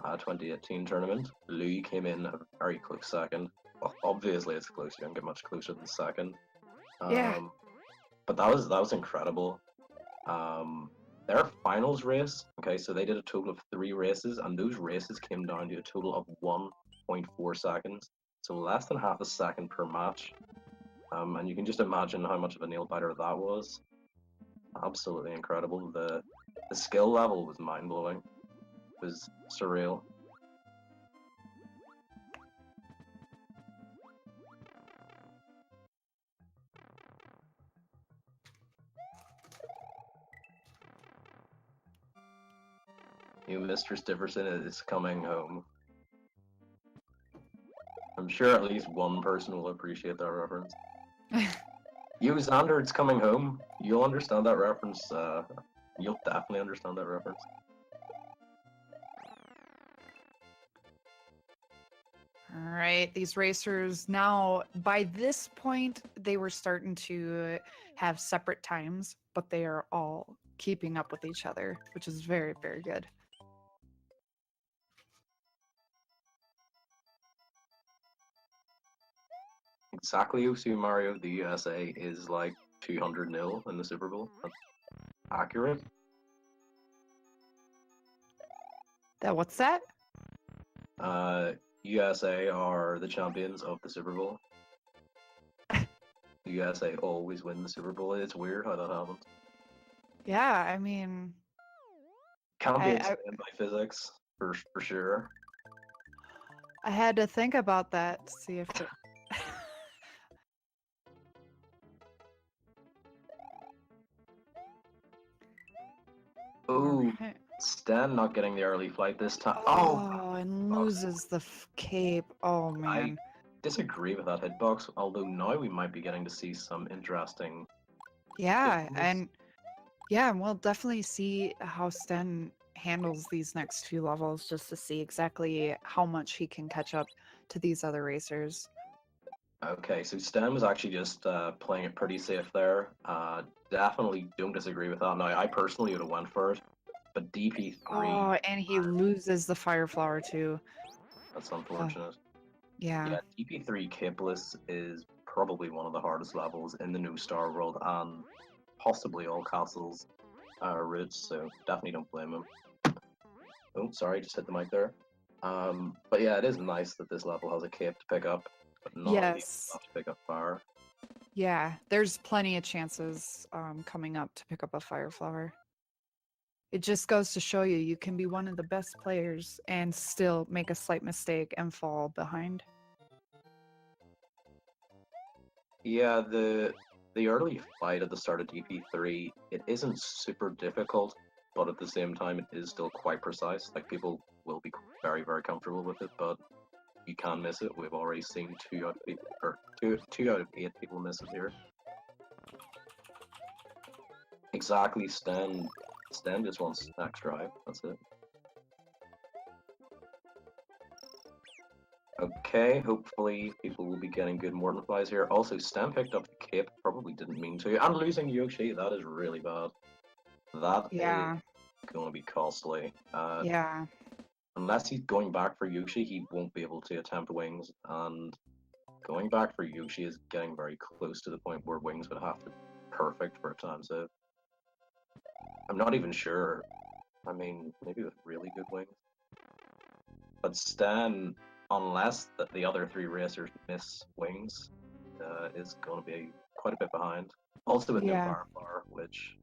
2018 tournament. Louis came in a very close second. Well, obviously it's close, you don't get much closer than second. Yeah. But that was incredible. Their finals race, okay, so they did a total of 3 races, and those races came down to a total of 1.4 seconds. So less than half a second per match. And you can just imagine how much of a nail biter that was. Absolutely incredible. The skill level was mind blowing. It was surreal. Mr. Stiverson is coming home. I'm sure at least one person will appreciate that reference. Xander, it's coming home. You'll understand that reference. You'll definitely understand that reference. All right, these racers now, by this point, they were starting to have separate times, but they are all keeping up with each other, which is very, very good. Exactly, Super Mario, the USA is like 200-0 in the Super Bowl. That's accurate. What's that? USA are the champions of the Super Bowl. The USA always win the Super Bowl. It's weird how that happens. Yeah, I mean, Can't be explained by physics, for sure. I had to think about that to see if it... Ooh, Right. Sten not getting the early flight this time. Oh, and loses the cape. Oh, man. I disagree with that hitbox, although now we might be getting to see some interesting... Yeah, and we'll definitely see how Sten handles these next few levels just to see exactly how much he can catch up to these other racers. Okay, so Sten was actually just playing it pretty safe there. Definitely don't disagree with that. Now, I personally would have went for it, but DP3... Oh, and he loses the fire flower too. That's Oh, unfortunate. yeah. Yeah, DP3 Capeless is probably one of the hardest levels in the New Star world, and possibly all castles routes, so definitely don't blame him. Oh, sorry, just hit the mic there. But yeah, it is nice that this level has a cape to pick up, but none of these Yes. have to pick up fire. Yeah, there's plenty of chances coming up to pick up a fire flower. It just goes to show you, you can be one of the best players and still make a slight mistake and fall behind. Yeah, the early fight at the start of DP3, it isn't super difficult, but at the same time, it is still quite precise. Like, people will be very, very comfortable with it, but you can miss it. We've already seen 2 out of 8, or 2 out of 8 people miss it here. Exactly, Sten just wants next drive. That's it. Okay, hopefully people will be getting good Morton flies here. Also, Sten picked up the cape, probably didn't mean to. And losing Yoshi, that is really bad. That Yeah. is going to be costly. Yeah. Unless he's going back for Yoshi, he won't be able to attempt Wings. And going back for Yoshi is getting very close to the point where Wings would have to be perfect for a time save. I'm not even sure. I mean, maybe with really good Wings. But Stan, unless the other three racers miss wings, is going to be quite a bit behind. Also with no Yeah. bar, which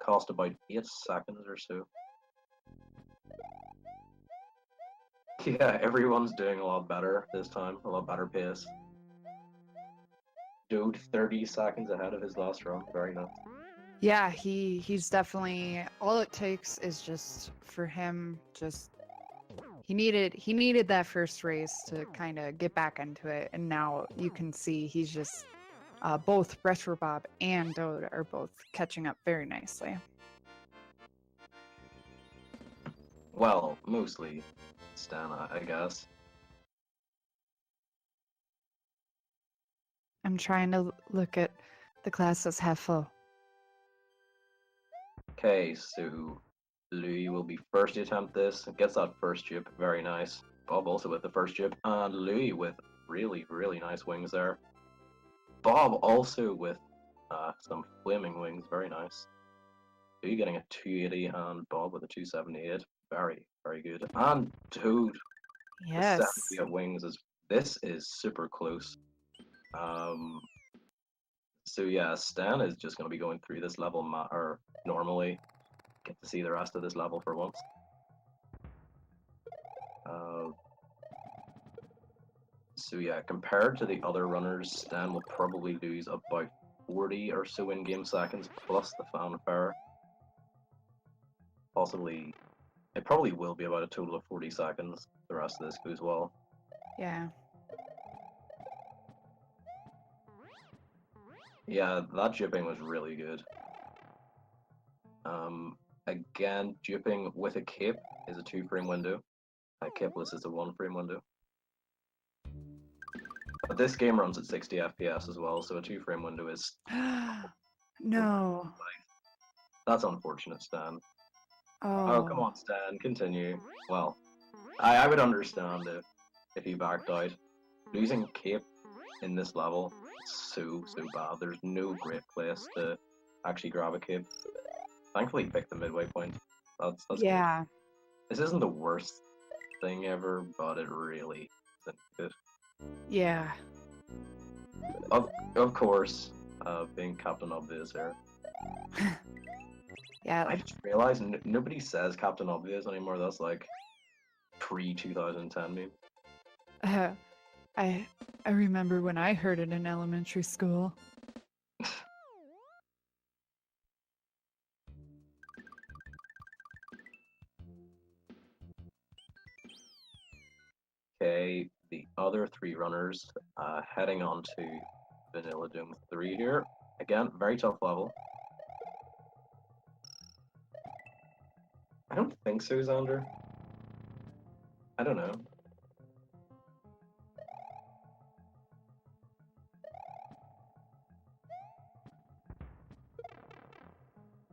cost about 8 seconds or so. Yeah, everyone's doing a lot better this time, a lot better pace. Dode 30 seconds ahead of his last run, very nice. Yeah, he's definitely, all it takes is just for him, just he needed that first race to kind of get back into it, and now you can see he's just both Retrobob and Dode are both catching up very nicely. Well, mostly Stan, I guess. I'm trying to look at the glass as half full. Okay, so Louis will be first to attempt this. Gets that first jump, very nice. Bob also with the first jump, and Louis with really, really nice wings there. Bob also with some flaming wings, very nice. Louis getting a 280 and Bob with a 278, very, very good. And Toad, the Yes. 78 wings this is super close. So yeah, Stan is just going to be going through this level or normally. Get to see the rest of this level for once. So yeah, compared to the other runners, Stan will probably lose about 40 or so in-game seconds plus the fanfare. Possibly, it probably will be about a total of 40 seconds. The rest of this goes well. Yeah. Yeah, that jipping was really good. Again, jipping with a cape is a 2-frame window. Capeless is a 1-frame window. But this game runs at 60 FPS as well, so a 2-frame window is... No. That's unfortunate, Stan. Oh. Oh, come on, Stan, continue. Well, I would understand if he backed out. Losing cape in this level is so bad. There's no great place to actually grab a cape. Thankfully, he picked the midway point. That's Yeah. good. This isn't the worst thing ever, but it really isn't good. Yeah. Of course, being Captain Obvious here. Yeah. I just realized nobody says Captain Obvious anymore. That's like pre-2010 meme. I remember when I heard it in elementary school. Okay, the other three runners heading on to Vanilla Doom 3 here. Again, very tough level. I don't think so, Xander. I don't know.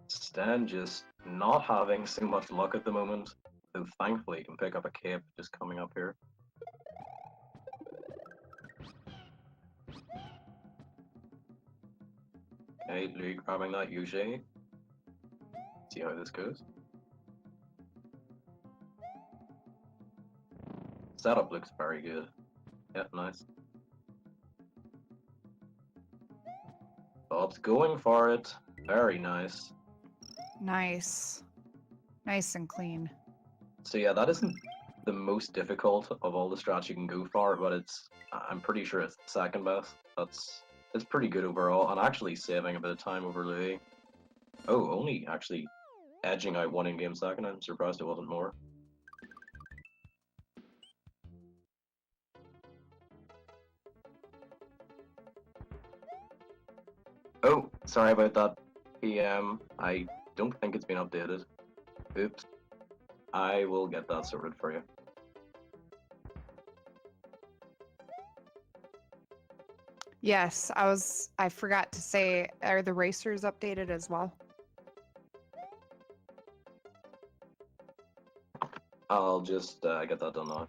Stan just not having so much luck at the moment, though thankfully he can pick up a cape just coming up here. Okay, Louis grabbing that UJ. See how this goes. Setup looks very good. Yeah, nice. Bob's going for it. Very nice. Nice. Nice and clean. So yeah, that isn't the most difficult of all the strats you can go for, but I'm pretty sure it's the second best. It's pretty good overall, and actually saving a bit of time over Louis. Oh, only actually edging out one in-game second. I'm surprised it wasn't more. Oh, sorry about that, PM. I don't think it's been updated. Oops. I will get that sorted for you. Yes, I forgot to say, are the racers updated as well? I'll just get that done now.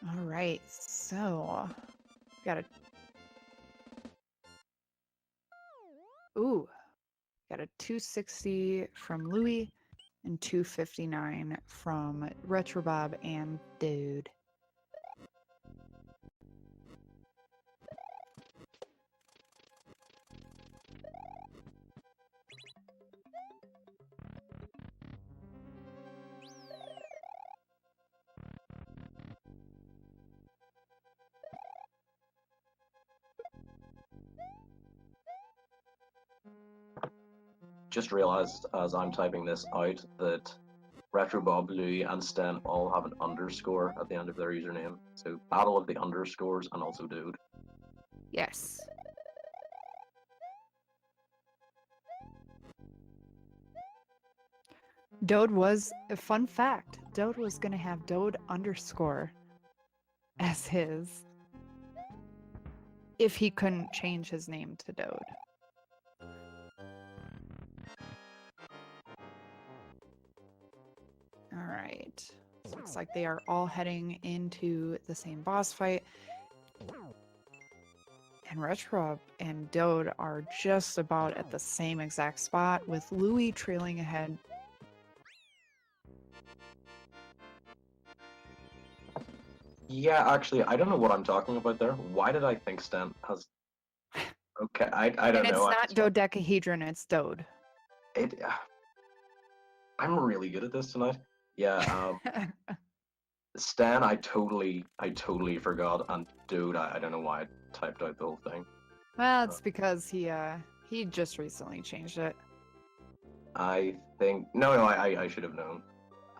All right, so got a got a 260 from Louis and 259 from Retrobob and Dode. Just realized as I'm typing this out that Retrobob, Louis, and Sten all have an underscore at the end of their username. So battle of the underscores and also Dude. Yes. Dode was a fun fact. Dode was gonna have Dode underscore as his if he couldn't change his name to Dode. All right. So looks like they are all heading into the same boss fight. And Retrobob and Dode are just about at the same exact spot, with Louis trailing ahead. Yeah, actually, I don't know what I'm talking about there. Why did I think Sten has... Okay, I don't And it's know. not dodecahedron, it's Dode. It, I'm really good at this tonight. Yeah, Stan, I totally forgot, and Dude, I don't know why I typed out the whole thing. Well, it's because he just recently changed it. I think no, I should have known.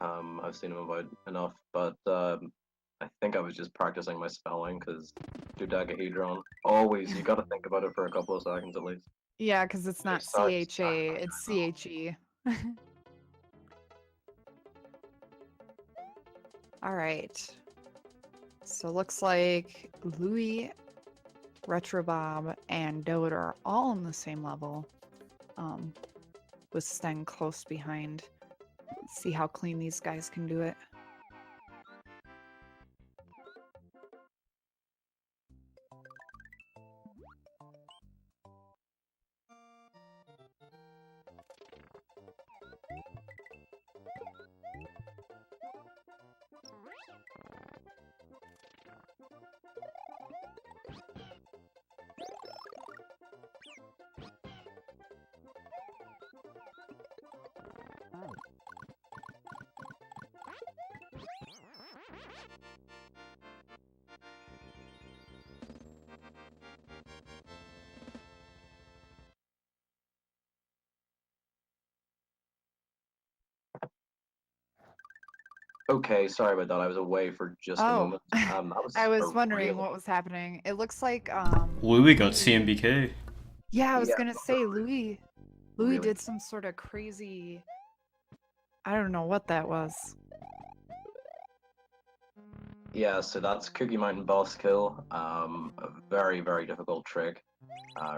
I've seen him about enough, but I think I was just practicing my spelling because dodecahedron. Always, you got to think about it for a couple of seconds at least. Yeah, because it's not CHA, it's CHE. All right. So looks like Louis, Retrobob, and Dode are all on the same level, with Sten close behind. Let's see how clean these guys can do it. Okay, sorry about that. I was away for just a Oh, moment. That was I was a wondering real... what was happening. It looks like Louis got CMBK. yeah, I was Yeah, gonna say Louis really. did some sort of crazy, I don't know what that was. Yeah, so that's Cookie Mountain boss kill. A very difficult trick.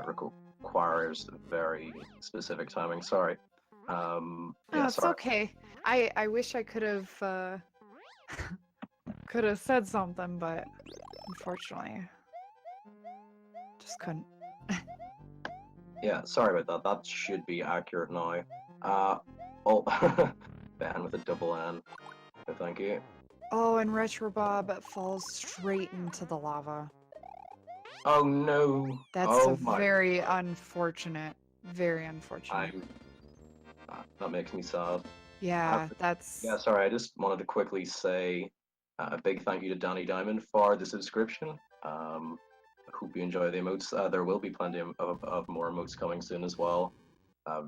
Requires very specific timing. Sorry. Oh, Yeah, it's sorry. okay. I wish I could have could have said something, but unfortunately, just couldn't. Yeah, sorry about that. That should be accurate now. Oh, ban with a double N. No, thank you. Oh, and Retrobob falls straight into the lava. Oh no. That's Oh my. very unfortunate. Very unfortunate. That makes me sad. Yeah, that's. Yeah, sorry. I just wanted to quickly say a big thank you to Danny Diamond for the subscription. I hope you enjoy the emotes. There will be plenty of more emotes coming soon as well.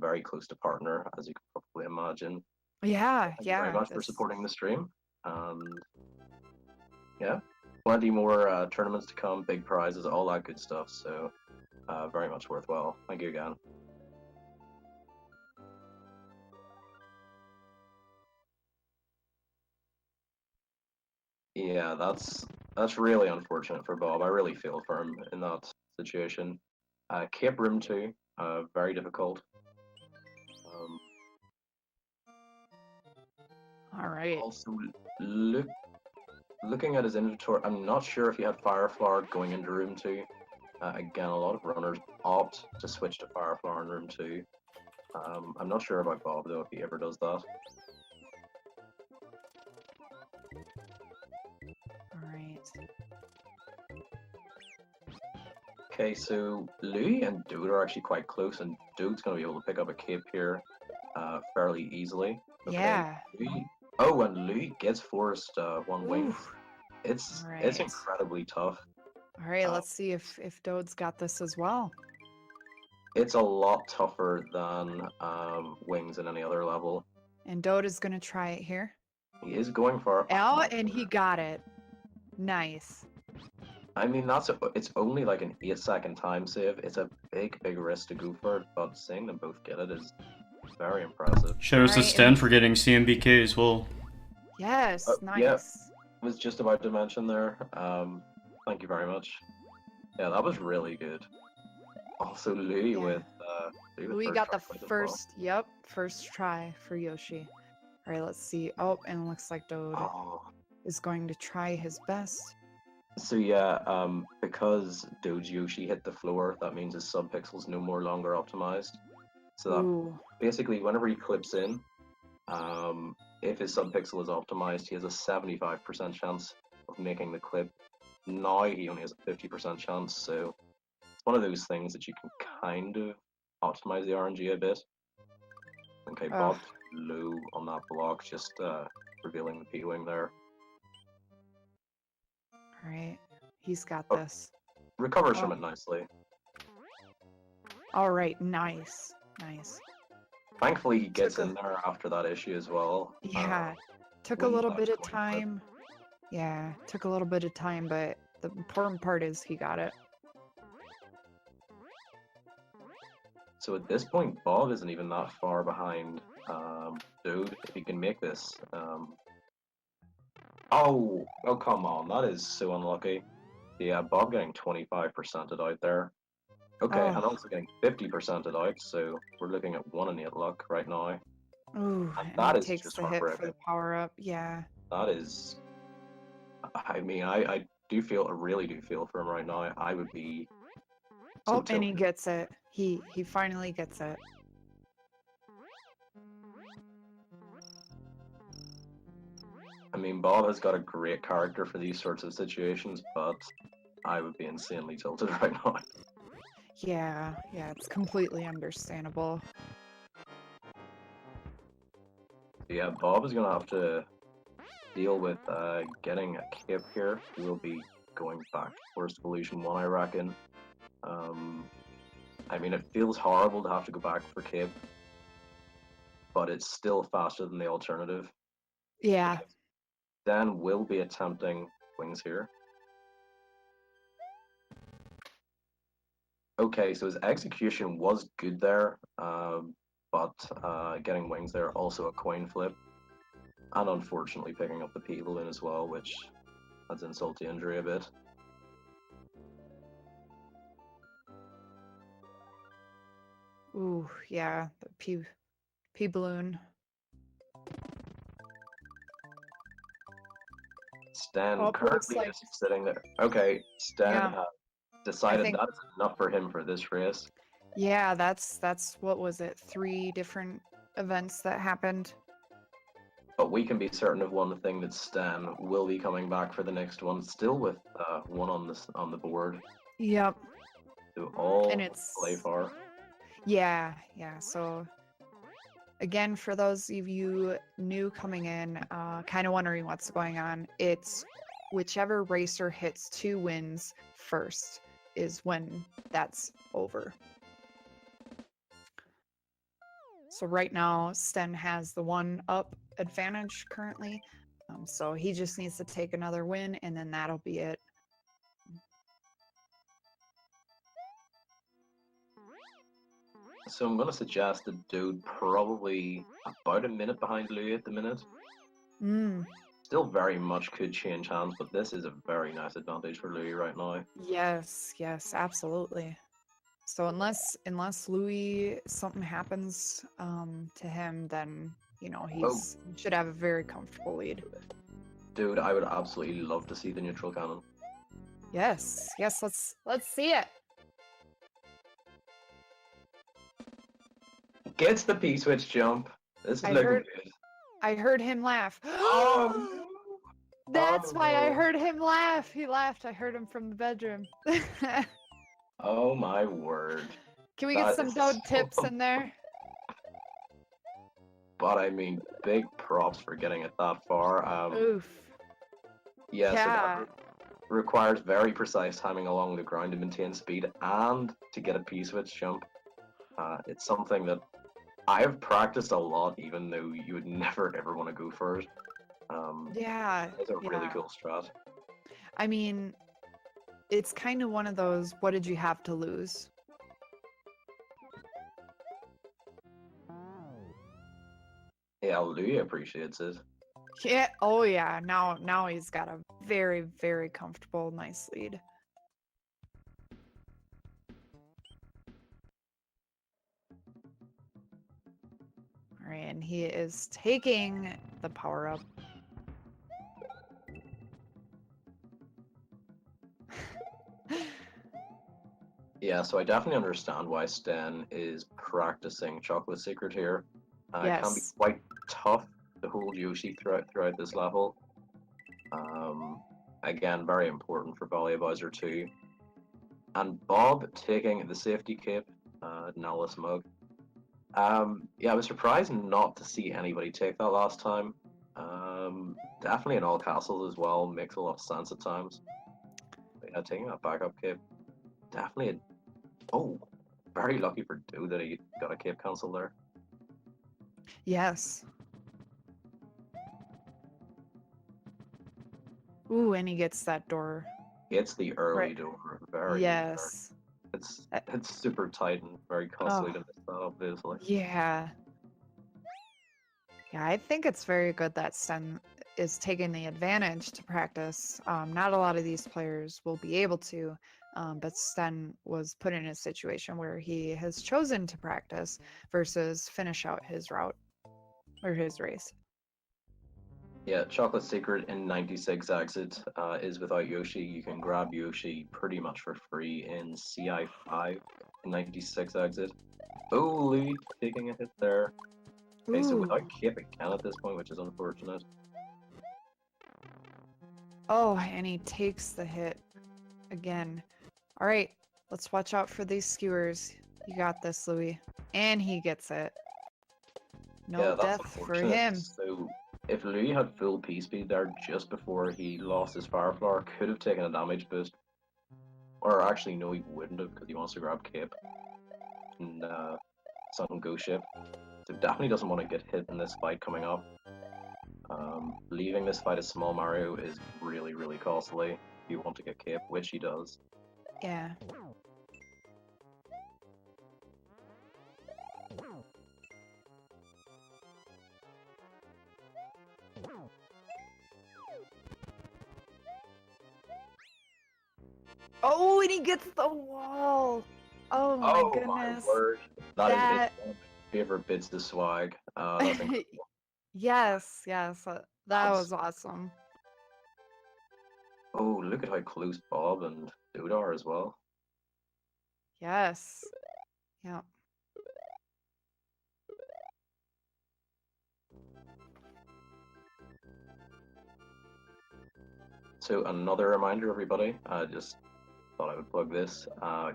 Very close to partner, as you can probably imagine. Yeah, Thank you yeah. very much for supporting the stream. And yeah, plenty more tournaments to come, big prizes, all that good stuff. So very much worthwhile. Thank you again. Yeah, that's really unfortunate for Bob. I really feel for him in that situation. Cape Room 2, very difficult. All right. Also, looking at his inventory, I'm not sure if he had Fire Flower going into Room 2. Again, a lot of runners opt to switch to Fire Flower in Room 2. I'm not sure about Bob though, if he ever does that. Alright. Okay, so Louis and Dode are actually quite close, and Dode's going to be able to pick up a cape here fairly easily. Okay, Yeah. Louis... Oh, and Louis gets forced one wing. Oof. It's Alright. incredibly tough. Alright, let's see if Dode's got this as well. It's a lot tougher than wings in any other level. And Dode is gonna try it here. He is going for it. Oh, and he got it. Nice. I mean, it's only like an 8-second time save. It's a big risk to go for it, but seeing them both get it is very impressive. Shout out to Sten for getting CMBK as well. Yes, nice. Yeah, was just about to mention there. Thank you very much. Yeah, that was really good. Also, Louis with Louis got the first, first try for Yoshi. All right, let's see. Oh, and it looks like Dode is going to try his best. So yeah, because Dode's Yoshi hit the floor, that means his subpixel's no more longer optimized. So that basically, whenever he clips in, if his subpixel is optimized, he has a 75% chance of making the clip. Now he only has a 50% chance, so it's one of those things that you can kind of optimize the RNG a bit. Okay, Bob low on that block, just revealing the P-wing there. Alright, he's got this. Recovers from it nicely. Alright, nice. Nice. Thankfully, he gets in there after that issue as well. Yeah, took a little bit of time. Yeah, took a little bit of time, but the important part is he got it. So at this point, Bob isn't even that far behind Dode. If he can make this. Oh, come on. That is so unlucky. Yeah, Bob getting 25%ed out there. Okay, and also getting 50%ed out, so we're looking at 1 in 8 luck right now. Ooh, and that is takes just the hit for the power-up, yeah. That is... I mean, I really do feel for him right now. I would be... So and he gets it. He finally gets it. I mean, Bob has got a great character for these sorts of situations, but I would be insanely tilted right now. Yeah, it's completely understandable. Yeah, Bob is going to have to deal with getting a cape here. He will be going back towards Evolution 1, I reckon. I mean, it feels horrible to have to go back for cape, but it's still faster than the alternative. Yeah. Dan will be attempting wings here. Okay, so his execution was good there, but getting wings there, also a coin flip. And unfortunately picking up the P balloon as well, which adds insult to injury a bit. Ooh, yeah, the P balloon. Sten currently is sitting there. Okay, Sten decided that's enough for him for this race. Yeah, that's what was it? 3 different events that happened. But we can be certain of one thing, that Sten will be coming back for the next one, still with 1 on the board. Yep. So all and it's play far. Yeah. So again, for those of you new coming in, kind of wondering what's going on, it's whichever racer hits 2 wins first is when that's over. So right now, Sten has the 1-up advantage currently. So he just needs to take another win, and then that'll be it. So I'm going to suggest that Dode probably about a minute behind Louis at the minute. Still very much could change hands, but this is a very nice advantage for Louis right now. Yes, absolutely. So unless Louis, something happens to him, then, you know, he should have a very comfortable lead. Dude, I would absolutely love to see the neutral cannon. Yes, let's see it. Gets the P-switch jump. This is I looking heard- good. I heard him laugh. Oh, no. That's Oh, why I no. heard him laugh. He laughed. I heard him from the bedroom. Oh my word. Can we That get some is Dode so- tips in there? But I mean, big props for getting it that far. Oof. Yeah, so Yeah. that requires very precise timing along the ground to maintain speed and to get a P-switch jump. It's something that I've practiced a lot, even though you would never ever want to go for it. Yeah. It's a really Yeah. cool strat. I mean, it's kind of one of those, what did you have to lose? Yeah, Louis appreciates it. Yeah. Oh yeah. Now he's got a very, very comfortable, nice lead. All right, and he is taking the power up. Yeah, so I definitely understand why Sten is practicing Chocolate Secret here. It can be Yes. quite tough to hold Yoshi throughout this level. Again, very important for Volley Bowser 2. And Bob taking the safety cape, Nullis Mug. Yeah, I was surprised not to see anybody take that last time. Definitely in all castles as well, makes a lot of sense at times. But yeah, taking that backup cape, definitely. Oh, very lucky for Dode that he got a cape cancel there. Yes. Ooh, and he gets that door. It's the early Right. door, very. Yes. It's super tight and very costly to miss that, obviously. Yeah. Yeah, I think it's very good that Sten is taking the advantage to practice. Not a lot of these players will be able to, but Sten was put in a situation where he has chosen to practice versus finish out his route or his race. Yeah, Chocolate Secret in 96 exit is without Yoshi. You can grab Yoshi pretty much for free in CI5 in 96 exit. Oh, Louis taking a hit there. Okay, so Ooh. without cape again at this point, which is unfortunate. Oh, and he takes the hit again. All right, let's watch out for these skewers. You got this, Louis. And he gets it. No Yeah, that's death for unfortunate. him. So if Louis had full P speed there just before he lost his Fire Flower, could have taken a damage boost. Or actually, no, he wouldn't have because he wants to grab cape and some Ghost Ship. So definitely doesn't want to get hit in this fight coming up. Leaving this fight as Small Mario is really, really costly if you want to get cape, which he does. Yeah. Oh, and he gets the wall. Oh my goodness. My word. That is That- one of my favorite bits of swag. That's incredible. Yes, that That's- was awesome. Oh, look at how close Bob and Dode are as well. Yes. Yeah. So another reminder, everybody, I just thought I would plug this.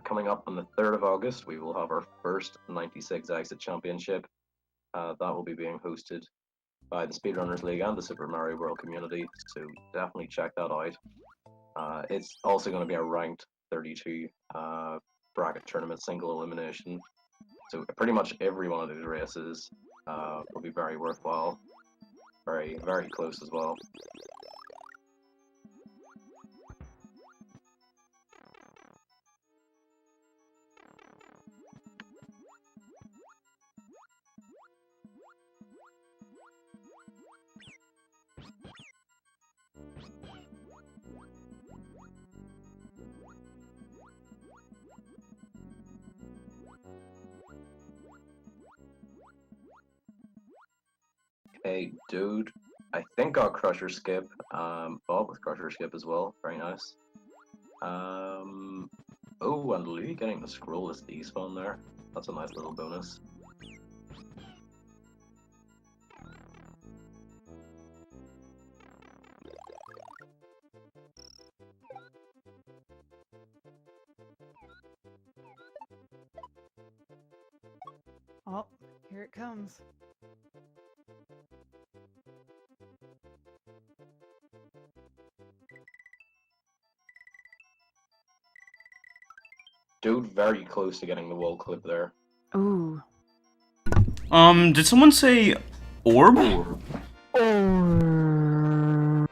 Coming up on the 3rd of August, we will have our first 96 Exit Championship. That will be being hosted by the Speedrunners League and the Super Mario World community, so definitely check that out. It's also going to be a ranked 32 bracket tournament single elimination, so pretty much every one of these races will be very worthwhile, very, very close as well. Okay, Dode, I think got Crusher Skip. Bob with Crusher Skip as well. Very nice. Oh, and Louis getting the scrollless despawn there. That's a nice little bonus. Here it comes. Dode very close to getting the wall clip there. Ooh. Did someone say orb? Orb.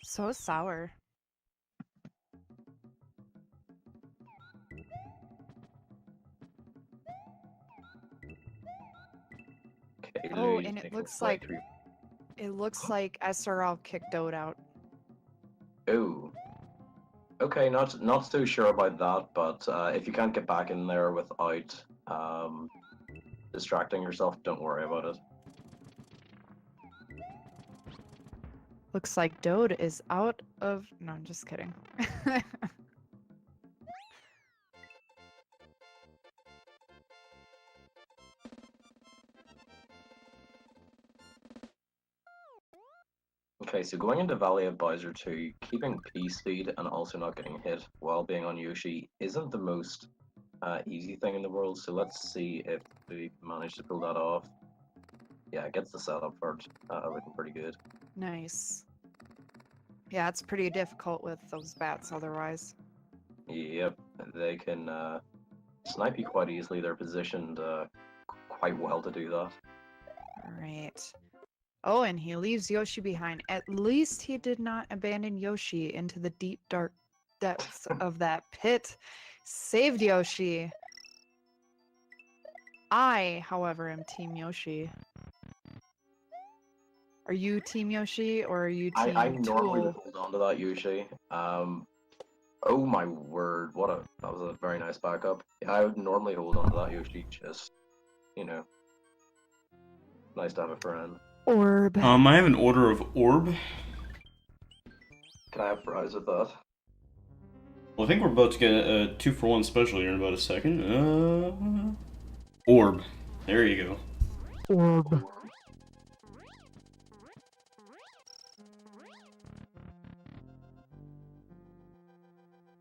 So sour. Okay, Oh, Louis and it making looks flight like through. SRL kicked Dode out. Oh. Okay, not so sure about that, but if you can't get back in there without distracting yourself, don't worry about it. Looks like Dode is out of. No, I'm just kidding. Okay, so going into Valley of Bowser 2, keeping P speed and also not getting hit while being on Yoshi isn't the most easy thing in the world, so let's see if we manage to pull that off. Yeah, it gets the setup for it looking pretty good. Nice. Yeah, it's pretty difficult with those bats otherwise. Yep, they can snipe you quite easily. They're positioned quite well to do that. Alright. Oh, and he leaves Yoshi behind. At least he did not abandon Yoshi into the deep, dark depths of that pit. Saved Yoshi. I, however, am Team Yoshi. Are you Team Yoshi or are you Team I normally would Tool? hold on to that Yoshi. Oh my word, that was a very nice backup. Yeah, I would normally hold on to that Yoshi, just, you know, nice to have a friend. Orb. I have an order of orb. Can I have fries with that? Well, I think we're about to get a 2-for-1 special here in about a second. Orb. There you go. Orb.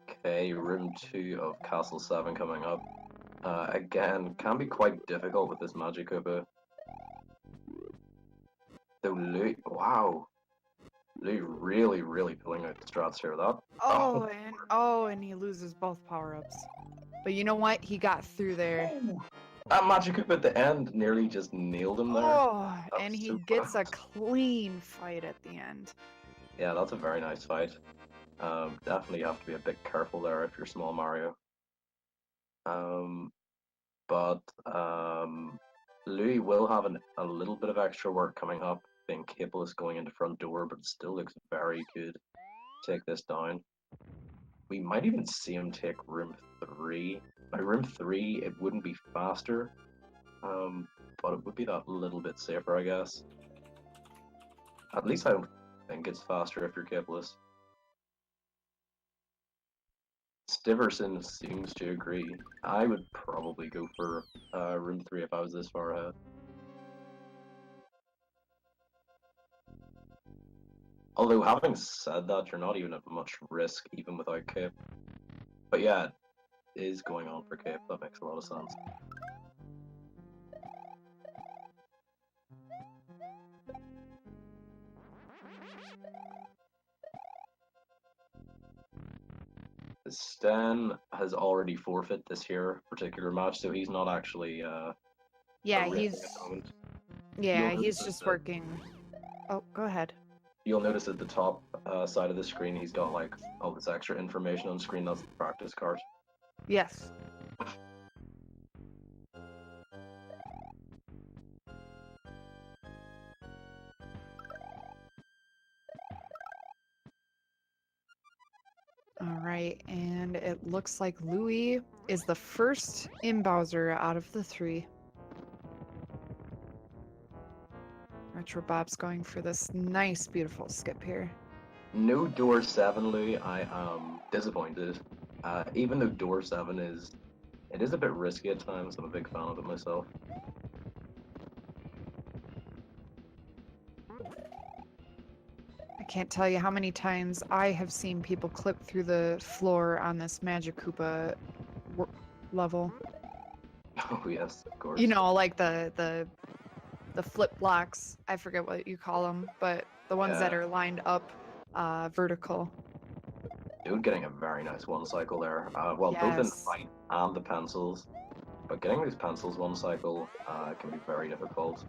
Okay, room 2 of Castle 7 coming up. Again, can be quite difficult with this Magic Koopa. Though Louis, wow. Louis really pulling out the strats here. And he loses both power-ups. But you know what? He got through there. That Magic Koopa at the end nearly just nailed him there. Oh, That and was he so gets a close. clean fight at the end. Yeah, that's a very nice fight. Definitely have to be a bit careful there if you're small Mario. But Louis will have a little bit of extra work coming up, being capeless going into front door, but still looks very good. Take this down. We might even see him take room 3. Now, room 3, it wouldn't be faster, but it would be that little bit safer, I guess. At least I don't think it's faster if you're capeless. Stiverson seems to agree. I would probably go for room 3 if I was this far ahead. Although, having said that, you're not even at much risk, even without cape. But yeah, it is going on for cape. That makes a lot of sense. Sten has already forfeit this here particular match, so he's not actually Yeah, racing at the moment. he's just working. Oh, go ahead. You'll notice at the top side of the screen, he's got like all this extra information on screen. That's the practice card. Yes. All right, and it looks like Louis is the first in Bowser out of the 3. Retrobob's going for this nice, beautiful skip here. No door 7, Louis. I am disappointed. Even though door 7 is a bit risky at times. I'm a big fan of it myself. can't tell you how many times I have seen people clip through the floor on this Magic Koopa level. Oh yes, of course. You know, like the flip blocks. I forget what you call them, but the ones that are lined up vertical. Dude, getting a very nice one cycle there. Well, both in the Yes. fight and the pencils. But getting these pencils one cycle can be very difficult.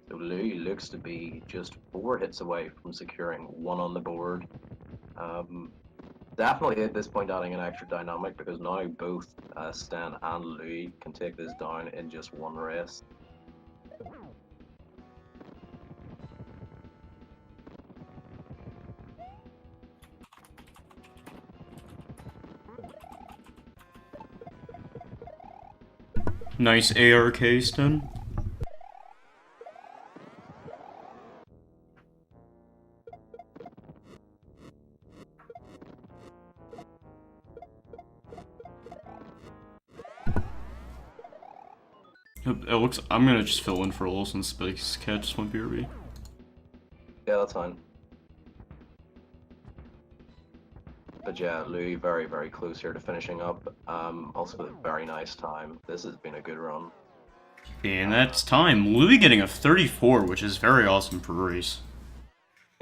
So Louis looks to be just 4 hits away from securing 1 on the board. Definitely at this point adding an extra dynamic because now both Sten and Louis can take this down in just 1 race. Nice ARK, Sten. It looks. I'm gonna just fill in for a little since Space Cat just went BRB. Yeah, that's fine. But yeah, Louis very, very close here to finishing up. Also with a very nice time. This has been a good run. And that's time. Louis getting a 34, which is very awesome for a race.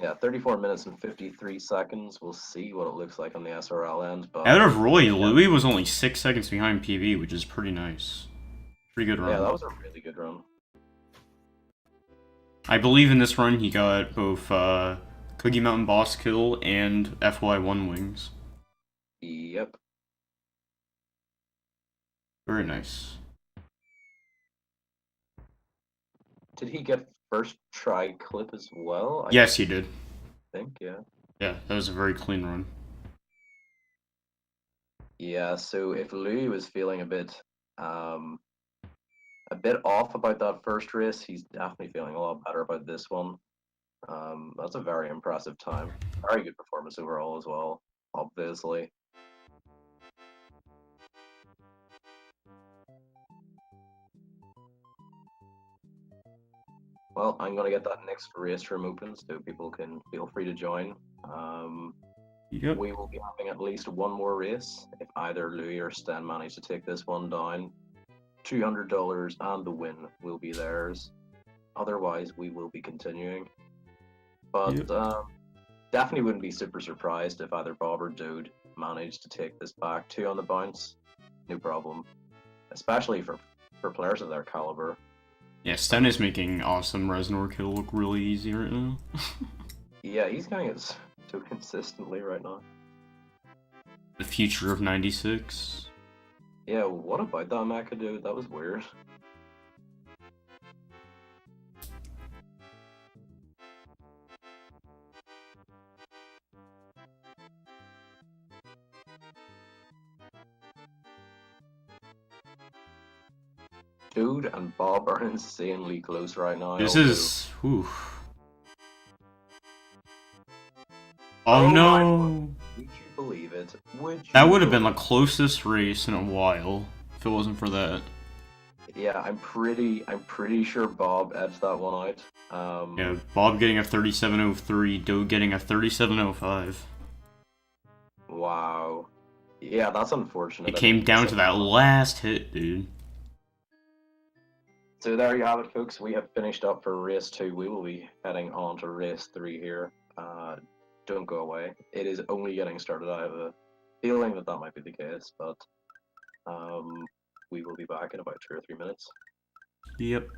Yeah, 34 minutes and 53 seconds. We'll see what it looks like on the SRL end. But Out of Roy, Louis was only 6 seconds behind PB, which is pretty nice. Pretty good run. Yeah, that was a really good run. I believe in this run he got both Cookie Mountain Boss Kill and FY1 wings. Yep. Very nice. Did he get first try clip as well? Yes, he did. I think, yeah. Yeah, that was a very clean run. Yeah, so if Louis was feeling a bit off about that first race, he's definitely feeling a lot better about this one. That's a very impressive time. Very good performance overall as well, obviously. Well, I'm gonna get that next race room open so people can feel free to join. Yep. We will be having at least 1 more race. If either Louis or Sten manage to take this one down, $200 and the win will be theirs. Otherwise, we will be continuing. But definitely wouldn't be super surprised if either Bob or Dode managed to take this back 2 on the bounce. No problem. Especially for players of their caliber. Yeah, Sten is making awesome Reznor kill look really easy right now. Yeah, he's getting it so consistently right now. The future of 96. Yeah, what about that mecha, dude? That was weird. Dude and Bob are insanely close right now. This although... is... Whew. Oh no! Would you believe it? That would have been the closest race in a while if it wasn't for that. Yeah, I'm pretty sure Bob edged that one out. Yeah, Bob getting a 37.03, Dode getting a 37.05. Wow. Yeah, that's unfortunate. It came down to that last hit, dude. So there you have it, folks. We have finished up for race 2. We will be heading on to race 3 here. Don't go away. It is only getting started. I have a feeling that might be the case, but we will be back in about 2 or 3 minutes. Yep.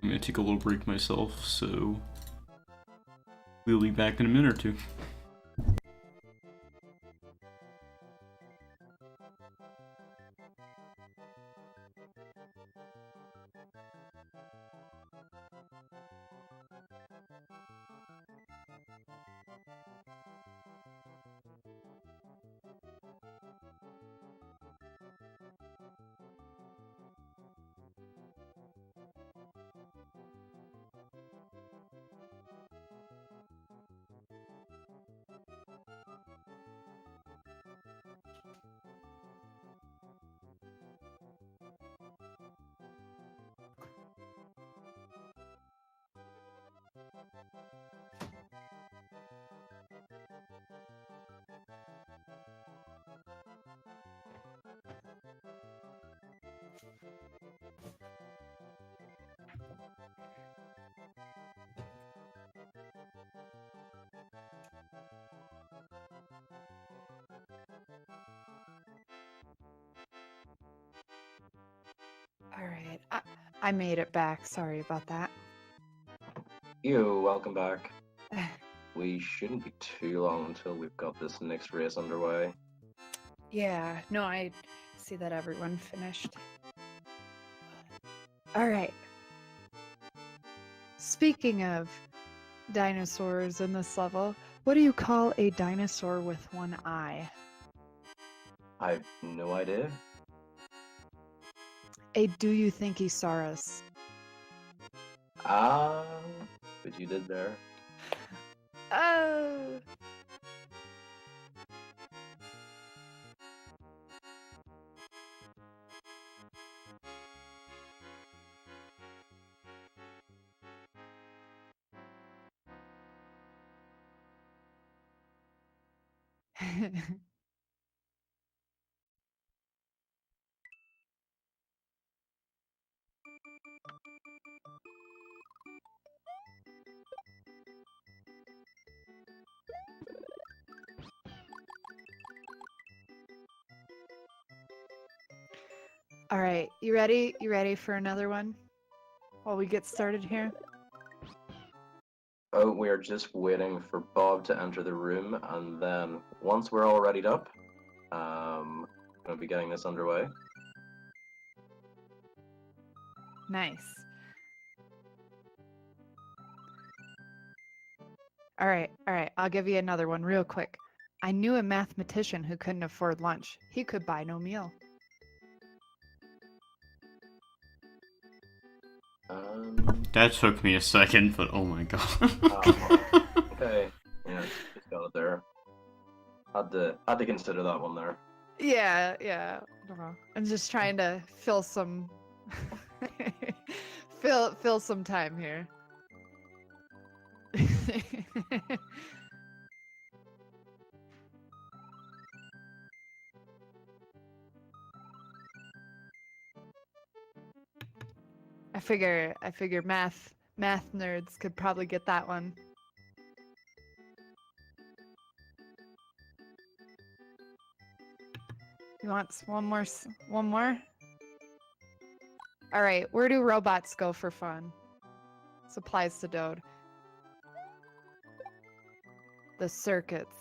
I'm gonna take a little break myself, so we'll be back in a minute or two. All right. I made it back. Sorry about that. Welcome back. We shouldn't be too long until we've got this next race underway. Yeah, no, I see that everyone finished. All right. Speaking of dinosaurs in this level, what do you call a dinosaur with one eye? I have no idea. A do you thinkysaurus. What you did there. Oh. All right, you ready? You ready for another one? While we get started here? Oh, we are just waiting for Bob to enter the room, and then once we're all readied up, gonna be getting this underway. Nice. All right, I'll give you another one real quick. I knew a mathematician who couldn't afford lunch. He could buy no meal. That took me a second, but oh my god. Okay, yeah, just got it there. Had to consider that one there. Yeah. I don't know. I'm just trying to fill some fill some time here. I figure math nerds could probably get that one. You want one more? All right, where do robots go for fun? Supplies to Dode. The circuits.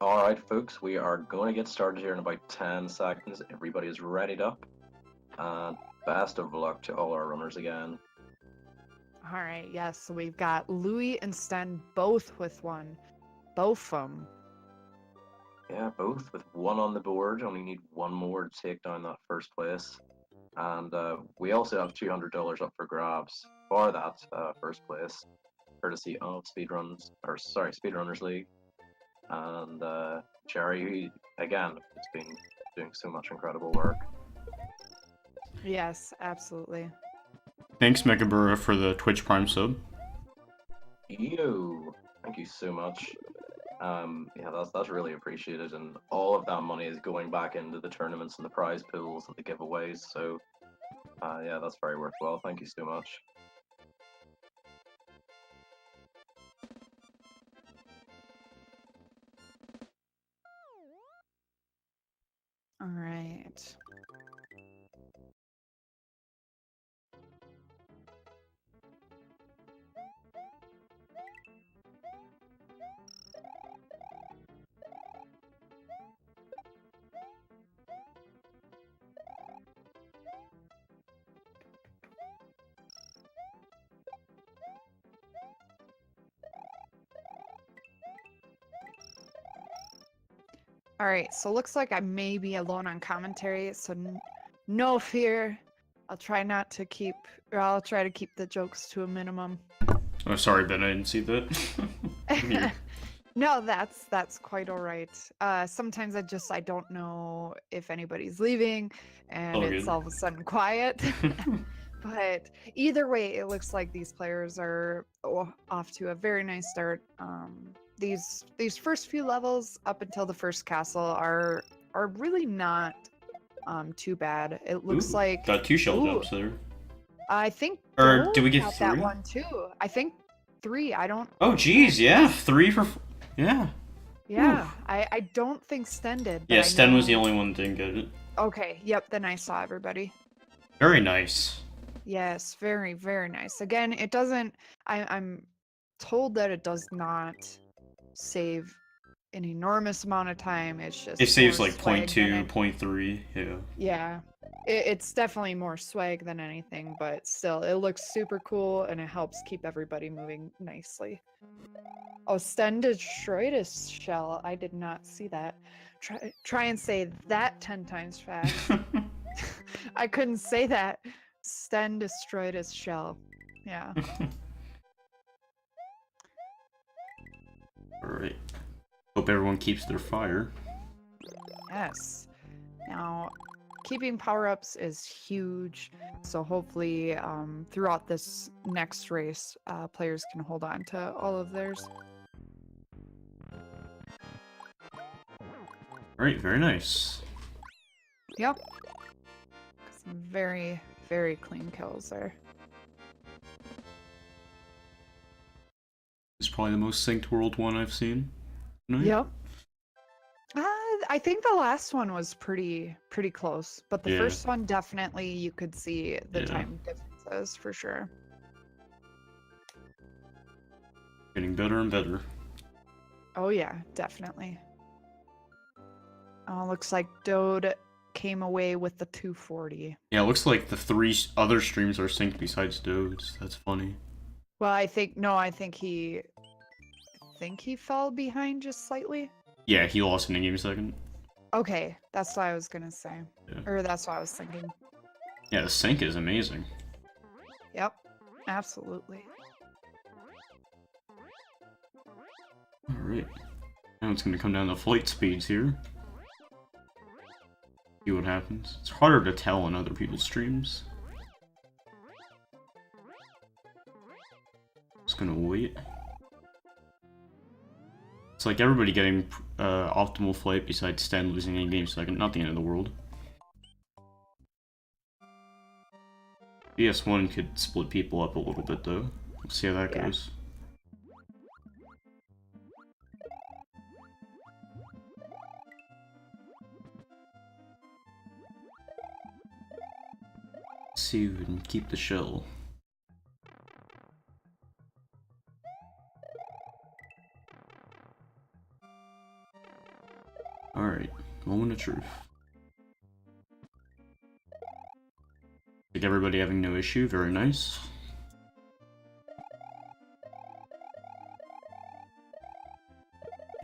Alright, folks, we are going to get started here in about 10 seconds. Everybody is readied up. And best of luck to all our runners again. All right, yes, so we've got Louis and Sten both with one. Both of them. Yeah, both with one on the board. Only need one more to take down that first place. And we also have $200 up for grabs for that first place, courtesy of Speedrunners League. And Jerry, who, again, has been doing so much incredible work. Yes, absolutely. Thanks, Megabura, for the Twitch Prime sub. Thank you so much. Yeah, that's really appreciated, and all of that money is going back into the tournaments and the prize pools and the giveaways. So, yeah, that's very worthwhile. Thank you so much. All right. All right, so looks like I may be alone on commentary, so no fear. I'll try to keep the jokes to a minimum. Oh, sorry, Ben, I didn't see that. No, that's quite all right. Sometimes I don't know if anybody's leaving, and All it's good. all of a sudden quiet. But either way, it looks like these players are off to a very nice start. These first few levels up until the first castle are really not too bad. It looks Ooh, like got 2 shell ooh, jumps there. I think Or did Dode we get got that 3? one too. I think 3. I don't Oh, know. geez, yeah, 3 for... Yeah. Yeah, I don't think Sten did, but Yeah, I Sten was the know. only one that didn't get it. Okay, yep, then I saw everybody. Very nice. Yes, very, very nice. Again, it doesn't, I'm told that it does not save an enormous amount of time. It's It just more saves like swag than 0.2, it. 0.3, yeah. Yeah, it's definitely more swag than anything, but still, it looks super cool and it helps keep everybody moving nicely. Oh, Sten destroyed his shell. I did not see that. Try and say that 10 times fast. I couldn't say that. Sten destroyed his shell. Yeah. Alright. Hope everyone keeps their fire. Yes. Now, keeping power-ups is huge. So hopefully, throughout this next race, players can hold on to all of theirs. Alright, very nice. Yep. Some very, very clean kills there. It's probably the most synced World 1 I've seen. Tonight. Yep. I think the last one was pretty close, but the Yeah. first one definitely you could see the Yeah. time differences for sure. Getting better and better. Oh yeah, definitely. Looks like Dode came away with the 240. Yeah, it looks like the 3 other streams are synced besides Dode's. That's funny. Well, I think he fell behind just slightly. Yeah, he lost in a game second. Okay, that's what I was gonna say. Yeah. Or that's what I was thinking. Yeah, the sync is amazing. Yep, absolutely. Alright. Now it's gonna come down to flight speeds here. See what happens. It's harder to tell on other people's streams. Just gonna wait. It's like everybody getting optimal flight besides Sten losing in game second. Not the end of the world. BS1 could split people up a little bit though. We'll see how that goes. Let's see who can keep the shell. Alright, moment of truth. Like everybody having no issue, very nice.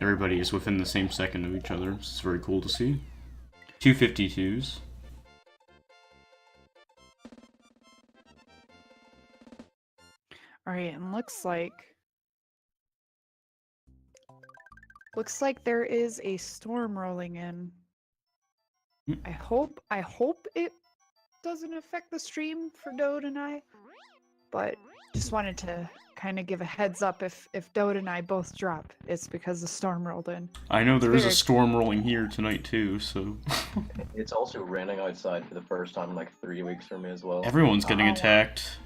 Everybody is within the same second of each other, so it's very cool to see. 252s. Alright, and looks like there is a storm rolling in. I hope it doesn't affect the stream for Dode and I, but just wanted to kind of give a heads up if Dode and I both drop, it's because the storm rolled in. I know there is a storm rolling here tonight too, so... It's also raining outside for the first time in like 3 weeks for me as well. Everyone's getting attacked.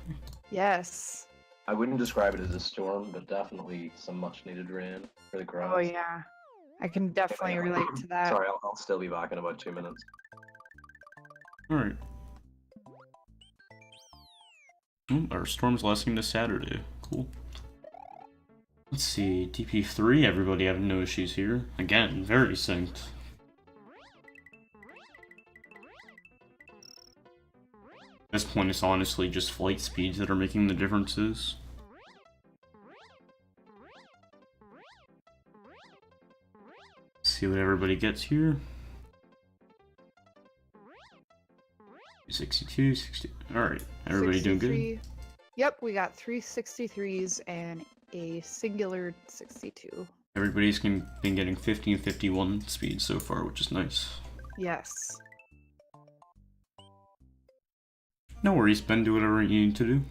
Yes. I wouldn't describe it as a storm, but definitely some much needed rain for the grass. Oh yeah. I can definitely relate to that. Sorry, I'll still be back in about 2 minutes. Alright. Our storm's lasting to Saturday. Cool. Let's see, DP3, everybody having no issues here. Again, very synced. At this point, it's honestly just flight speeds that are making the differences. Let's see what everybody gets here. 62, 60. Alright, everybody doing good? Yep, we got 3 63s and a singular 62. Everybody's been getting 50 and 51 speed so far, which is nice. Yes. No worries, Ben. Do whatever you need to do.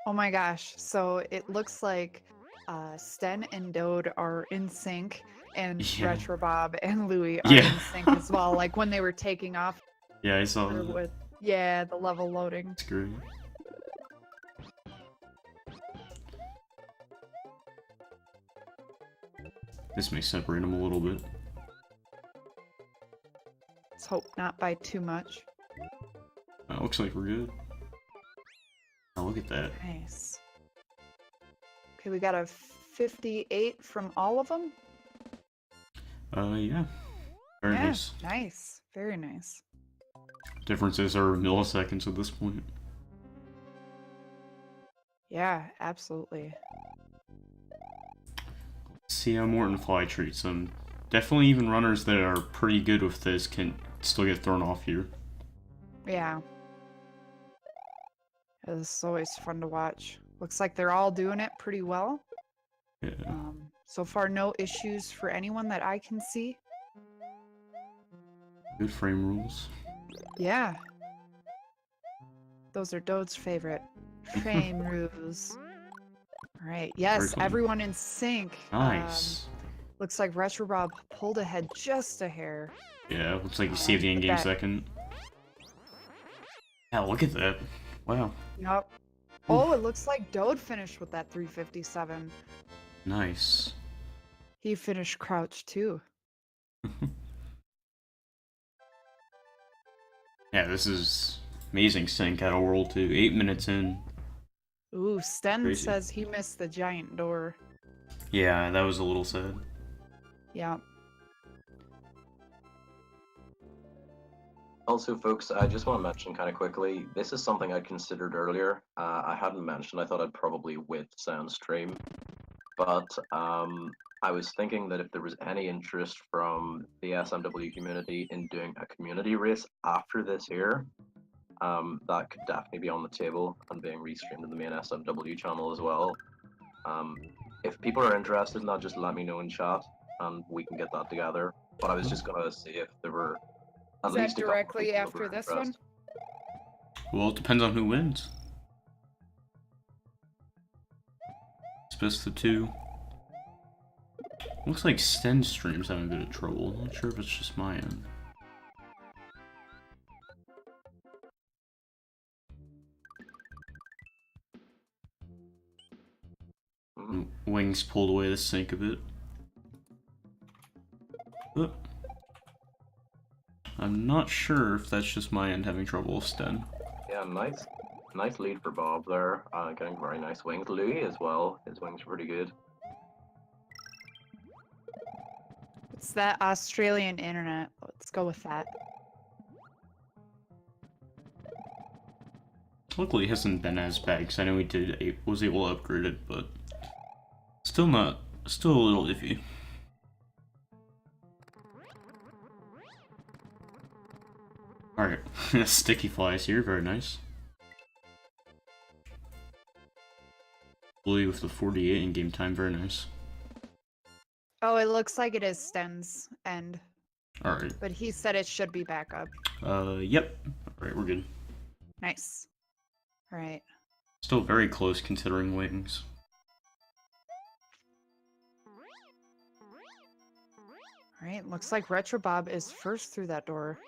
Oh my gosh. So it looks like Sten and Dode are in sync, and Yeah. Retrobob and Louie are Yeah. in sync as well. Like when they were taking off Yeah, I saw or that. with, yeah, the level loading. It's great. This may separate them a little bit. Let's hope not by too much. Looks like we're good. Oh, look at that. Nice. Okay, we got a 58 from all of them. Yeah. Very Yeah, nice. nice. Very nice. Differences are milliseconds at this point. Yeah, absolutely. Let's see how Morton Fly treats them. Definitely even runners that are pretty good with this can still get thrown off here. Yeah. It's always fun to watch. Looks like they're all doing it pretty well. Yeah. So far, no issues for anyone that I can see. Good frame rules. Yeah. Those are Dode's favorite. Frame rules. Alright, yes, Very cool. everyone in sync. Nice. Looks like Retrobob pulled ahead just a hair. Yeah, looks like you saved the in-game that- second. Yeah, look at that. Wow. Yup. Oh, it looks like Dode finished with that 357. Nice. He finished crouch too. Yeah, this is amazing sync out of World 2. 8 minutes in. Ooh, Sten Crazy. says he missed the giant door. Yeah, that was a little sad. Yeah. Also, folks, I just want to mention kind of quickly, this is something I considered earlier. I hadn't mentioned, I thought I'd probably wait sound stream. But I was thinking that if there was any interest from the SMW community in doing a community race after this here, that could definitely be on the table and being restreamed in the main SMW channel as well. If people are interested in that, just let me know in chat and we can get that together. But I was just going to see if there were at Is that least a couple of directly people that after were this interested. Well, it depends on who wins. It's best of 2. Looks like Sten stream's having a bit of trouble. Not sure if it's just my end. Wings pulled away the sync a bit. Oh. I'm not sure if that's just my end having trouble with Sten. Yeah, nice lead for Bob there. Getting very nice wings. Louis as well. His wings are pretty good. It's that Australian internet. Let's go with that. Luckily, it hasn't been as bad because I know he was able to upgrade it, but still a little iffy. Alright, sticky flies here, very nice. Blue with the 48 in game time, very nice. Oh, it looks like it is Sten's end. Alright. But he said it should be back up. Yep. Alright, we're good. Nice. Alright. Still very close considering wings. Alright, looks like Retrobob is first through that door.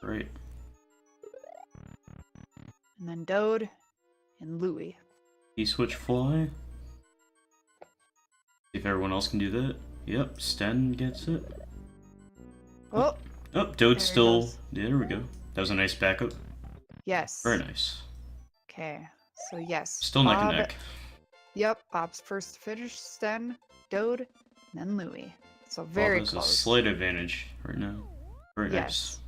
Right. And then Dode and Louie. E-switch fly. See if everyone else can do that. Yep, Sten gets it. Oh! Oh, Dode's There he still... goes. Yeah, there we go. That was a nice backup. Yes. Very nice. Okay, so yes. Still neck and Bob- neck. Yep, Bob's first to finish, Sten, Dode, and then Louie. So Bob very has close. a slight advantage right now. Very Yes.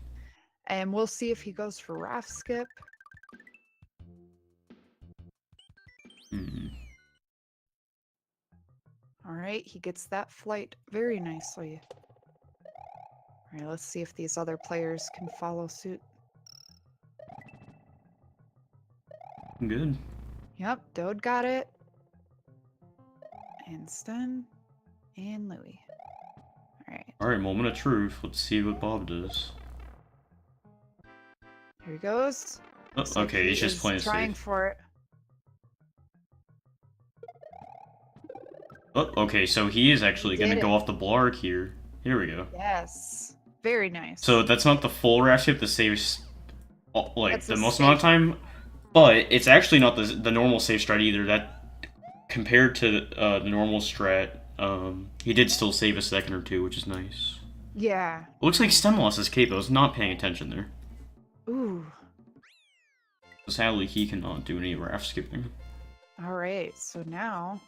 And we'll see if he goes for raft skip. nice. Hmm. Alright, he gets that flight very nicely. Alright, let's see if these other players can follow suit. Good. Yep, Dode got it. And Sten. And Louie. Alright. Alright, moment of truth. Let's see what Bob does. Here he goes. Oh, Looks like okay, he he's just is playing trying safe. for it. Oh, okay, so he is actually He gonna did go it. off the blarg here. Here we go. Yes. Very nice. So that's not the full rash hit, the saves like That's the a most amount of safe. time, but it's actually not the normal safe strat either. That compared to the normal strat, he did still save a second or two, which is nice. Yeah. It looks like Sten lost his cape. I was not paying attention there. Ooh. Sadly, he cannot do any raft skipping. Alright, so now...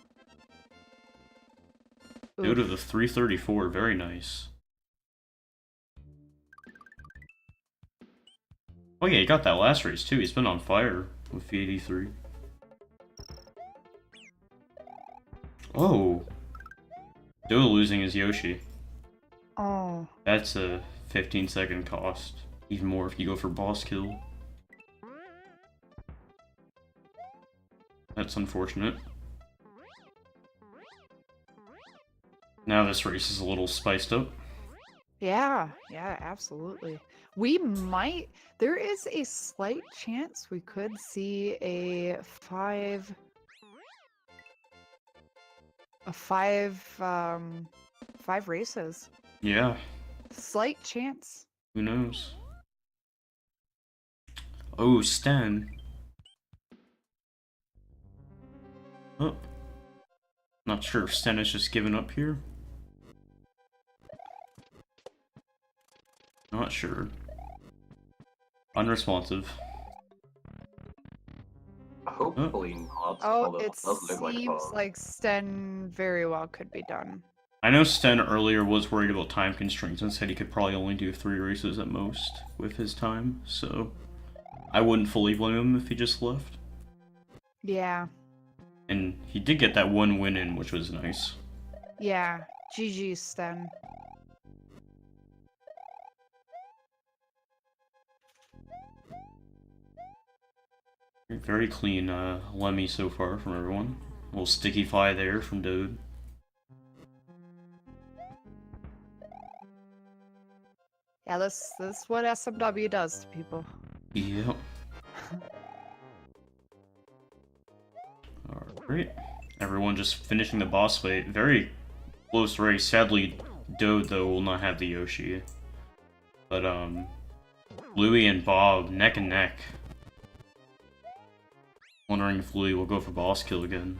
Due to Oof. the 334, very nice. Oh yeah, he got that last race too. He's been on fire with V83. Oh! Dode losing his Yoshi. Oh. That's a 15-second cost. Even more if you go for boss kill. That's unfortunate. Now this race is a little spiced up. Yeah, yeah, absolutely. We might... There is a slight chance we could see a five races. Yeah, Slight chance. who knows? Oh, Sten. Oh. Not sure if Sten has just given up here. Not sure. Unresponsive. Hopefully not. Oh, although it does look like seems Bob. like Sten very well could be done. I know Sten earlier was worried about time constraints and said he could probably only do 3 races at most with his time, so I wouldn't fully blame him if he just left. Yeah, And he did get that one win in, which was nice. yeah. GG, Sten. Very clean Lemmy so far from everyone. A little sticky fly there from Dode. Yeah, this is what SMW does to people. Yep. Alright. Everyone just finishing the boss fight. Very close race. Sadly, Dode, though, will not have the Yoshi. But, Louie and Bob, neck and neck. Wondering if Louie will go for boss kill again.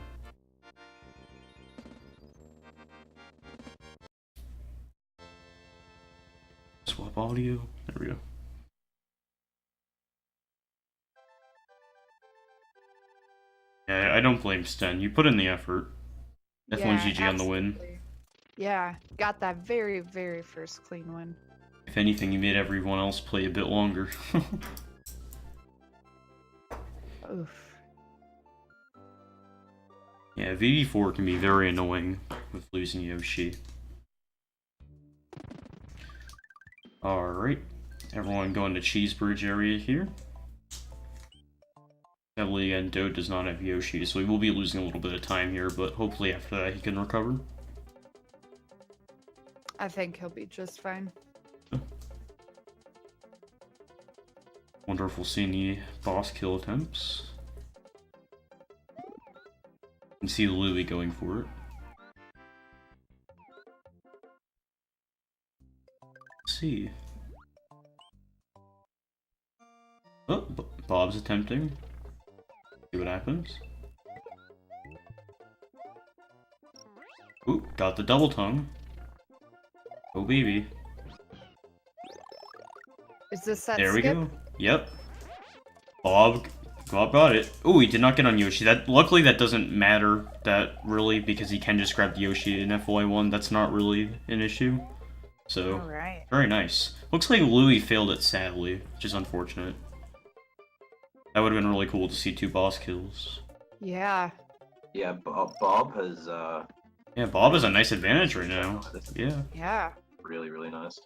Swap audio. There we go. Yeah, I don't blame Sten. You put in the effort. Definitely GG on the win. absolutely. Yeah, got that very, very first clean win. If anything, you made everyone else play a bit longer. Oof. Yeah, VD4 can be very annoying with losing Yoshi. Alright. Everyone going to Cheese Bridge area here. Sadly, again, Dode does not have Yoshi, so he will be losing a little bit of time here, but hopefully after that he can recover. I think he'll be just fine. Wonder if we'll see any boss kill attempts. You can see Louie going for it. Let's see. Oh, Bob's attempting. See what happens. Ooh, got the double tongue. Oh baby. Is this that There we skip? go. Yep. Bob got it. Oh, he did not get on Yoshi. Luckily that doesn't matter that really because he can just grab the Yoshi in FY1. That's not really an issue. So Alright. very nice. Looks like Louie failed it sadly, which is unfortunate. That would have been really cool to see 2 boss kills. Yeah. Yeah, Bob has Yeah, Bob has a nice advantage right now. Yeah. Yeah. really, really nice.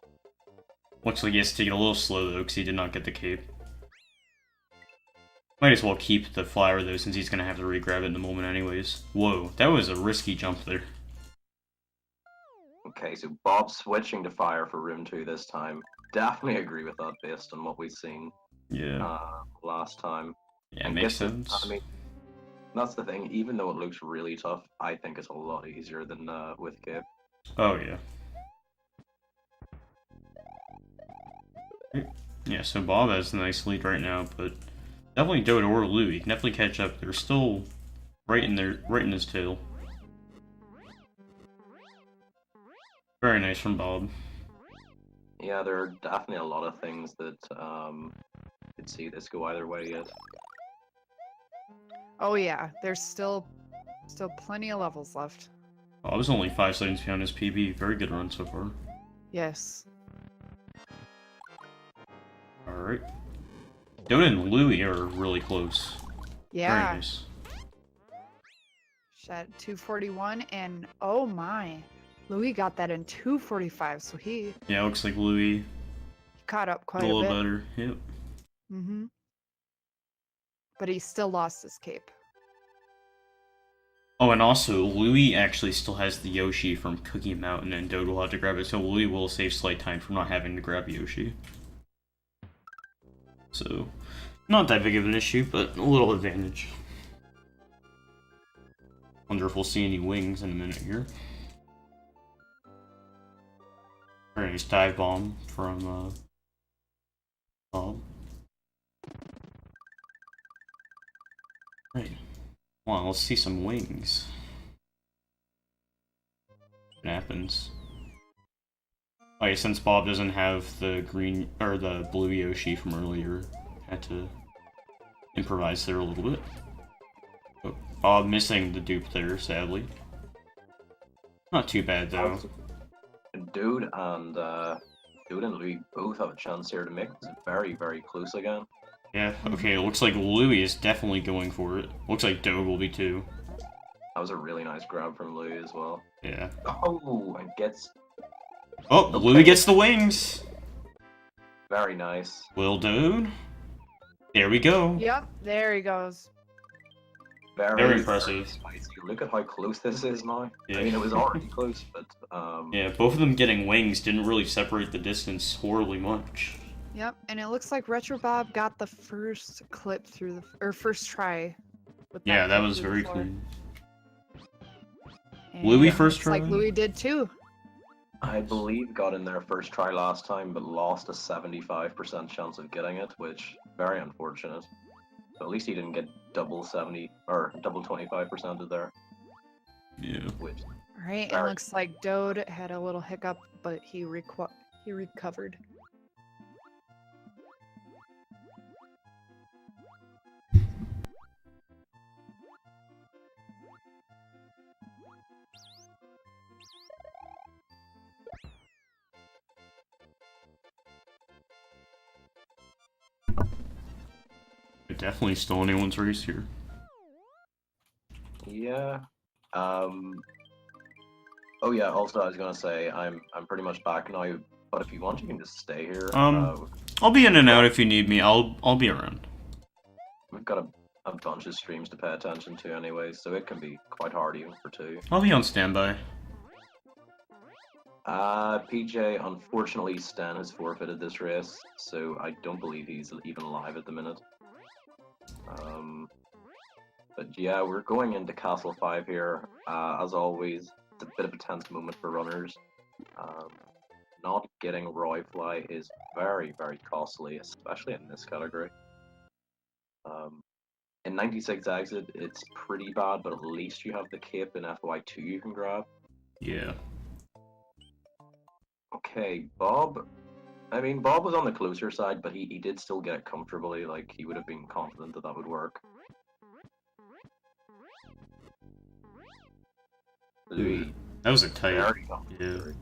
Looks like he has to take it a little slow though, because he did not get the cape. Might as well keep the flower though, since he's gonna have to re-grab it in a moment anyways. Whoa, that was a risky jump there. Okay, so Bob switching to fire for room 2 this time. Definitely agree with that based on what we've seen Yeah. last time. Yeah, And makes get the- sense. I mean, that's the thing. Even though it looks really tough, I think it's a lot easier than with Cape. Oh, yeah. Yeah, so Bob has a nice lead right now, but definitely Dode or Louie can definitely catch up. They're still right in his tail. Very nice from Bob. Yeah, there are definitely a lot of things that could see this go either way yet. Oh yeah, there's still plenty of levels left. I was only 5 seconds behind his PB. Very good run so far. Yes. Alright. Dode and Louie are really close. Yeah. Very nice. Shot 241, and oh my, Louis got that in 245, so he Yeah, looks like Louie caught up a quite a little bit. better. Yep. Mm-hmm. But he still lost his cape. Oh, and also, Louie actually still has the Yoshi from Cookie Mountain, and Dode will have to grab it, so Louie will save slight time from not having to grab Yoshi. So, not that big of an issue, but a little advantage. Wonder if we'll see any wings in a minute here. Very nice dive bomb from Bob. Right. Come on, let's see some wings. What happens? Okay, since Bob doesn't have the green or the blue Yoshi from earlier, had to improvise there a little bit. Oh, Bob missing the dupe there, sadly. Not too bad though. Dude and Louis both have a chance here to make this very, very close again. Yeah, okay, it looks like Louie is definitely going for it. Looks like Dode will be too. That was a really nice grab from Louis as well. Yeah. Oh, and gets Oh, Okay. Louie gets the wings! very nice. Will Dode? There we go. Yep, there he goes. Very impressive. Spicy. Look at how close this is now. Yeah. I mean, it was already close, but Yeah, both of them getting wings didn't really separate the distance horribly much. Yep, and it looks like Retrobob got the first clip through the first try. With Yeah, that clip was through the very floor. clean. And Louis first looks try? like Louis did too. I believe got in there first try last time, but lost a 75% chance of getting it, which very unfortunate. But at least he didn't get double 70 or double 25% of there, Yeah. which All right, and Very- looks like Dode had a little hiccup, but he recovered. It definitely stole anyone's race here. yeah. Oh yeah. Also, I was gonna say I'm pretty much back now. But if you want, you can just stay here. I'll be in and out if you need me. I'll be around. We've got a bunch of streams to pay attention to anyway, so it can be quite hard even for two. I'll be on standby. PJ, unfortunately, Sten has forfeited this race, so I don't believe he's even alive at the minute. But yeah, we're going into Castle 5 here. As always, it's a bit of a tense moment for runners. Not getting Roy Fly is very, very costly, especially in this category. In 96 exit, it's pretty bad, but at least you have the cape in FY2 you can grab. Yeah. Okay, Bob. I mean, Bob was on the closer side, but he did still get it comfortably. Like, he would have been confident that that would work. Louis. That was a tight. Very confident.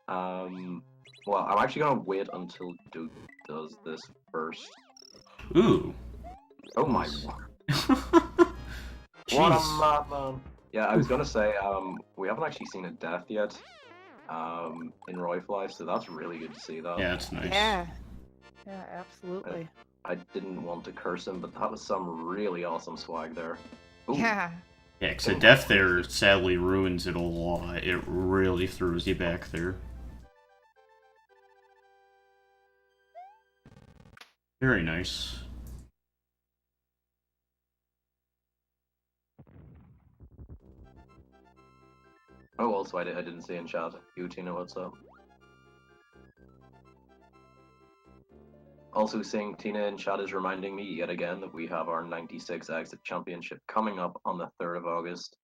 Well, I'm actually gonna wait until Duke does this first. Ooh. Oh my word. What a Jeez. madman. Yeah, I was gonna say, we haven't actually seen a death yet, in Royfly, so that's really good to see that. Yeah, that's nice. Yeah. Yeah, absolutely. I didn't want to curse him, but that was some really awesome swag there. Ooh. Yeah. Yeah, because a death there sadly ruins it a lot. It really throws you back there. Very nice. Oh, also I didn't see in chat. You, Tina, what's up? Also, seeing Tina in chat is reminding me yet again that we have our 96 Exit Championship coming up on the 3rd of August.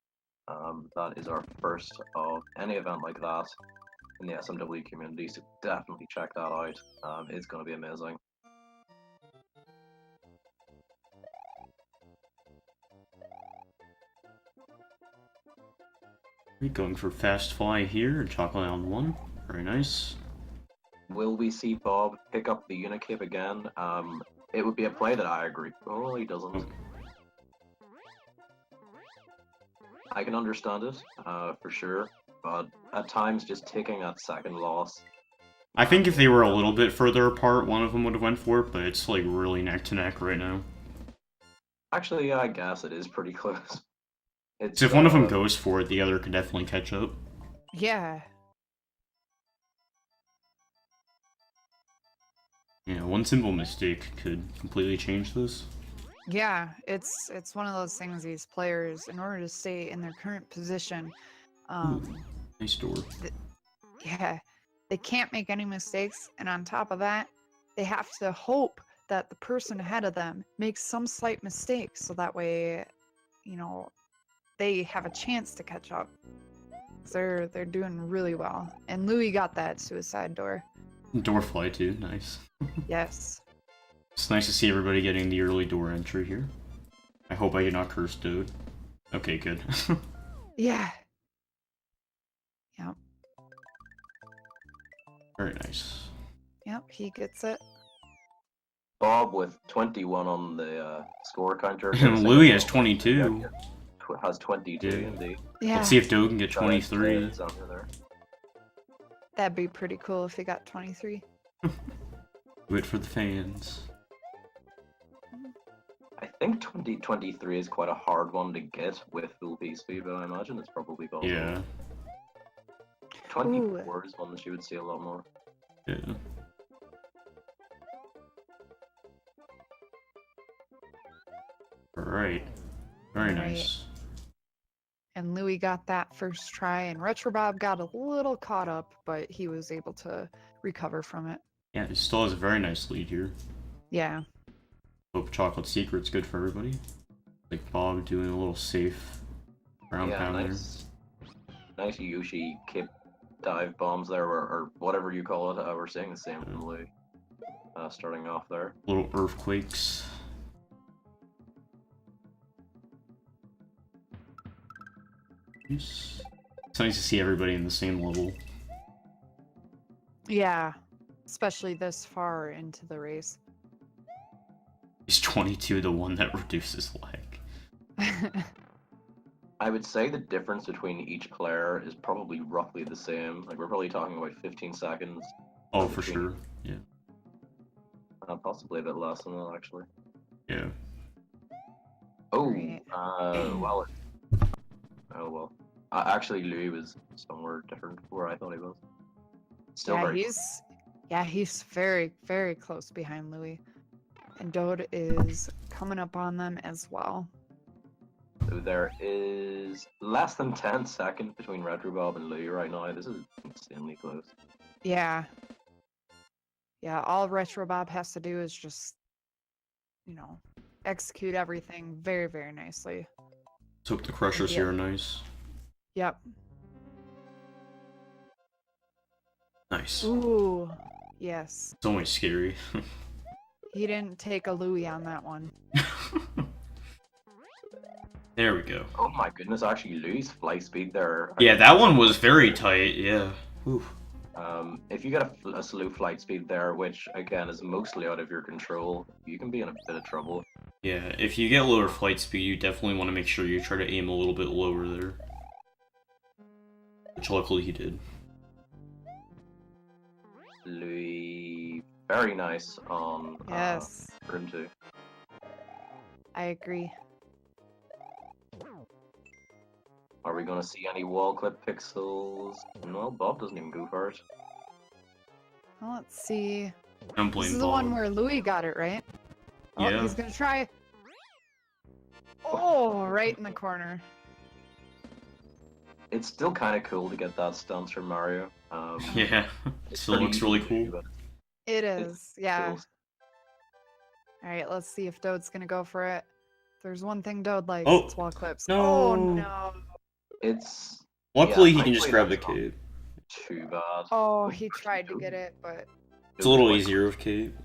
That is our first of any event like that in the SMW community, so definitely check that out. It's going to be amazing. Going for fast fly here, chocolate on 1. Very nice. Will we see Bob pick up the Unikip again? It would be a play that I agree. Oh, he doesn't. Oh. I can understand it, for sure, but at times just taking that second loss. I think if they were a little bit further apart, one of them would have went for it, but it's like really neck to neck right now. Actually, yeah, I guess it is pretty close. It's, So if one of them goes for it, the other could definitely catch up. Yeah. Yeah, one simple mistake could completely change this. Yeah, it's one of those things, these players, in order to stay in their current position, Nice door. yeah, they can't make any mistakes, and on top of that, they have to hope that the person ahead of them makes some slight mistake, so that way, you know, they have a chance to catch up. They're doing really well, and Louis got that suicide door. Door fly too, nice. Yes. It's nice to see everybody getting the early door entry here. I hope I did not curse Dode. Okay, good. Yeah. Yep. Very nice. Yep, he gets it. Bob with 21 on the score counter. And Louis has 22. Has 22 Yeah. indeed. Yeah. Let's see if Dode can get Shout out to 23. Ted, it's under there. That'd be pretty cool if he got 23. Do it for the fans. I think 2023 is quite a hard one to get with full P speed, but I imagine it's probably possible. Yeah. 24 is one that you would see a lot more. Yeah. Alright. Very Right. nice. And Louis got that first try, and Retrobob got a little caught up, but he was able to recover from it. Yeah, it still has a very nice lead here. Yeah. Hope Chocolate Secret's good for everybody. Like Bob doing a little safe ground Yeah, pound nice Yushi kip dive bombs there, or whatever you call it. We're seeing the same from Louis. Starting off there. there. Little earthquakes. Nice. It's nice to see everybody in the same level. Yeah. Especially this far into the race. He's 22, the one that reduces lag. I would say the difference between each player is probably roughly the same. Like, we're probably talking about 15 seconds. Oh, for sure. Yeah. Possibly a bit less than that, actually. Yeah. Oh, Right. well. Oh, well. Actually, Louis was somewhere different where I thought he was. Still Yeah, very he's very, very close behind Louis. And Dode is coming up on them as well. So there is less than 10 seconds between Retrobob and Louis right now. This is insanely close. Yeah. Yeah, all Retrobob has to do is just, you know, execute everything very, very nicely. Let's hope the crushers Yeah. here are nice. Yep. Nice. Ooh. Yes. It's always scary. He didn't take a Louis on that one. There we go. Oh my goodness, actually Louis' flight speed there. Yeah, that one was very tight, yeah. Oof. If you get a slow flight speed there, which again is mostly out of your control, you can be in a bit of trouble. Yeah, if you get lower flight speed, you definitely want to make sure you try to aim a little bit lower there. Which luckily he did. Louis Very nice on Yes, room 2. I agree. Are we gonna see any wall clip pixels? No, Bob doesn't even go for it. Well, let's see. I'm This playing is the one Bob. where Louis got it, right? Oh, Yeah. he's gonna try. Oh, right in the corner. It's still kind of cool to get that stance from Mario. Yeah. It's Still pretty looks easy really to cool. do, but It it's is, yeah. cool. Alright, let's see if Dode's gonna go for it. If there's one thing Dode likes, Oh, it's wall clips. no. Oh no. It's Luckily, yeah, he can just thankfully grab the that's not cape. too bad. Oh, he tried to get it, but It's a little easier with cape.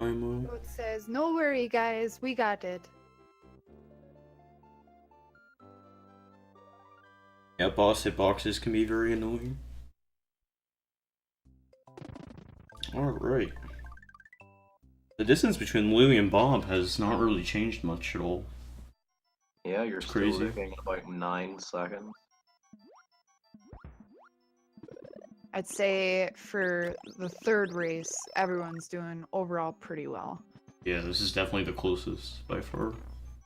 I'm Dode says, "No worry, guys, we got it." Yeah, boss hitboxes can be very annoying. Alright. The distance between Louie and Bob has not really changed much at all. Yeah, you're It's still crazy. looking at about 9 seconds. I'd say for the third race, everyone's doing overall pretty well. Yeah, this is definitely the closest by far.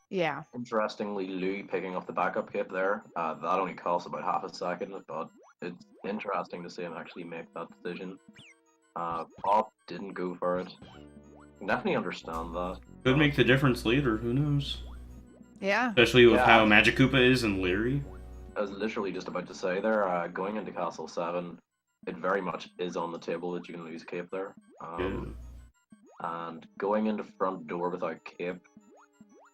Yeah. Interestingly, Louis picking up the backup kit there, that only costs about half a second, but it's interesting to see him actually make that decision. Bob didn't go for it. I can definitely understand that. Could make the difference later, who knows? Yeah. Especially with Yeah. how Magic Koopa is and Larry. I was literally just about to say there, going into Castle 7, it very much is on the table that you can lose cape there. Yeah. And going into front door without cape,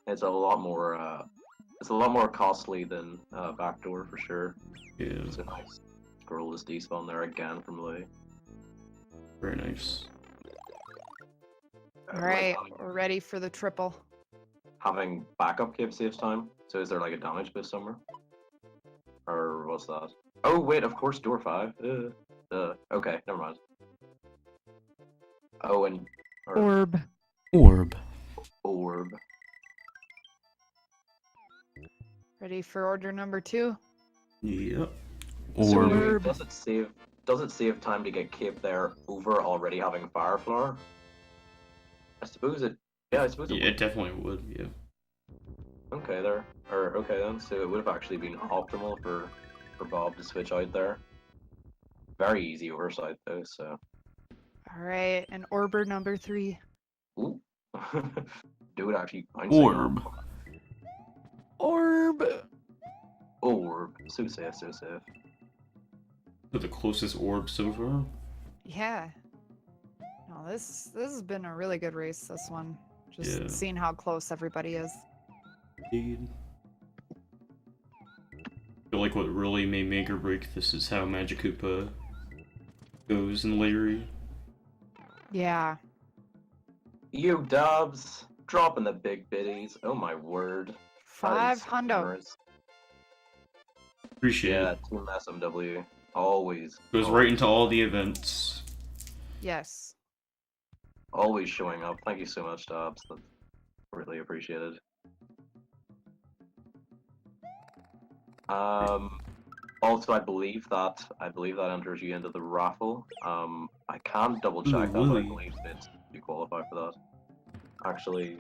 it's a lot more costly than back door for sure. Yeah. So nice. Scroll is despawn there again from Louis. Very nice. Alright, we're ready for the triple. Having backup cape saves time. So is there like a damage boost somewhere? Or what's that? Oh wait, of course door 5. Okay, never mind. Oh, and Orb. Orb. orb. Ready for order number 2? Yep. So Orb. Louis, does it save time to get cape there over already having fire floor? I suppose it. Yeah, I suppose it Yeah, would. it definitely would, yeah. Okay there. Or okay then. So it would have actually been optimal for Bob to switch out there. Very easy oversight though. So. Alright, and orber number 3. Ooh. Dude actually bouncing Orb. off. Orb! Orb. So safe, so safe. The closest orb so far. Yeah. No, this has been a really good race, this one. Just Yeah. seeing how close everybody is. Indeed. I feel like what really may make or break this is how Magic Koopa goes in Larry. Yeah. You dubs. Dropping the big biddies. Oh my word. 5 That is hundo. generous. Appreciate Yeah, it. Team SMW. Always. Goes right into all the events. Yes. Always showing up. Thank you so much, Dobbs. That's really appreciated. Also, I believe that enters you into the raffle. I can't double check that, but I Louis. believe that you qualify for that. Actually,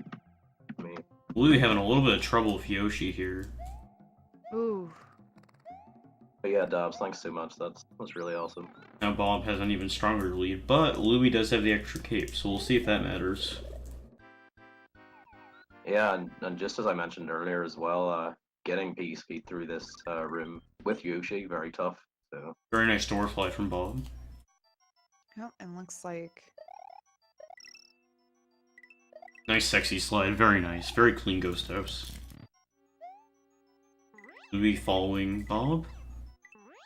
me. Louis having a little bit of trouble with Yoshi here. Ooh. But yeah, Dobbs, thanks so much. That's really awesome. Now Bob has an even stronger lead, but Louis does have the extra cape, so we'll see if that matters. Yeah, and just as I mentioned earlier as well, getting Peace feet through this room with Yoshi, very tough. So Very nice door fly from Bob. Yep, and looks like Nice sexy slide, very nice. Very clean ghost house. Louis following Bob.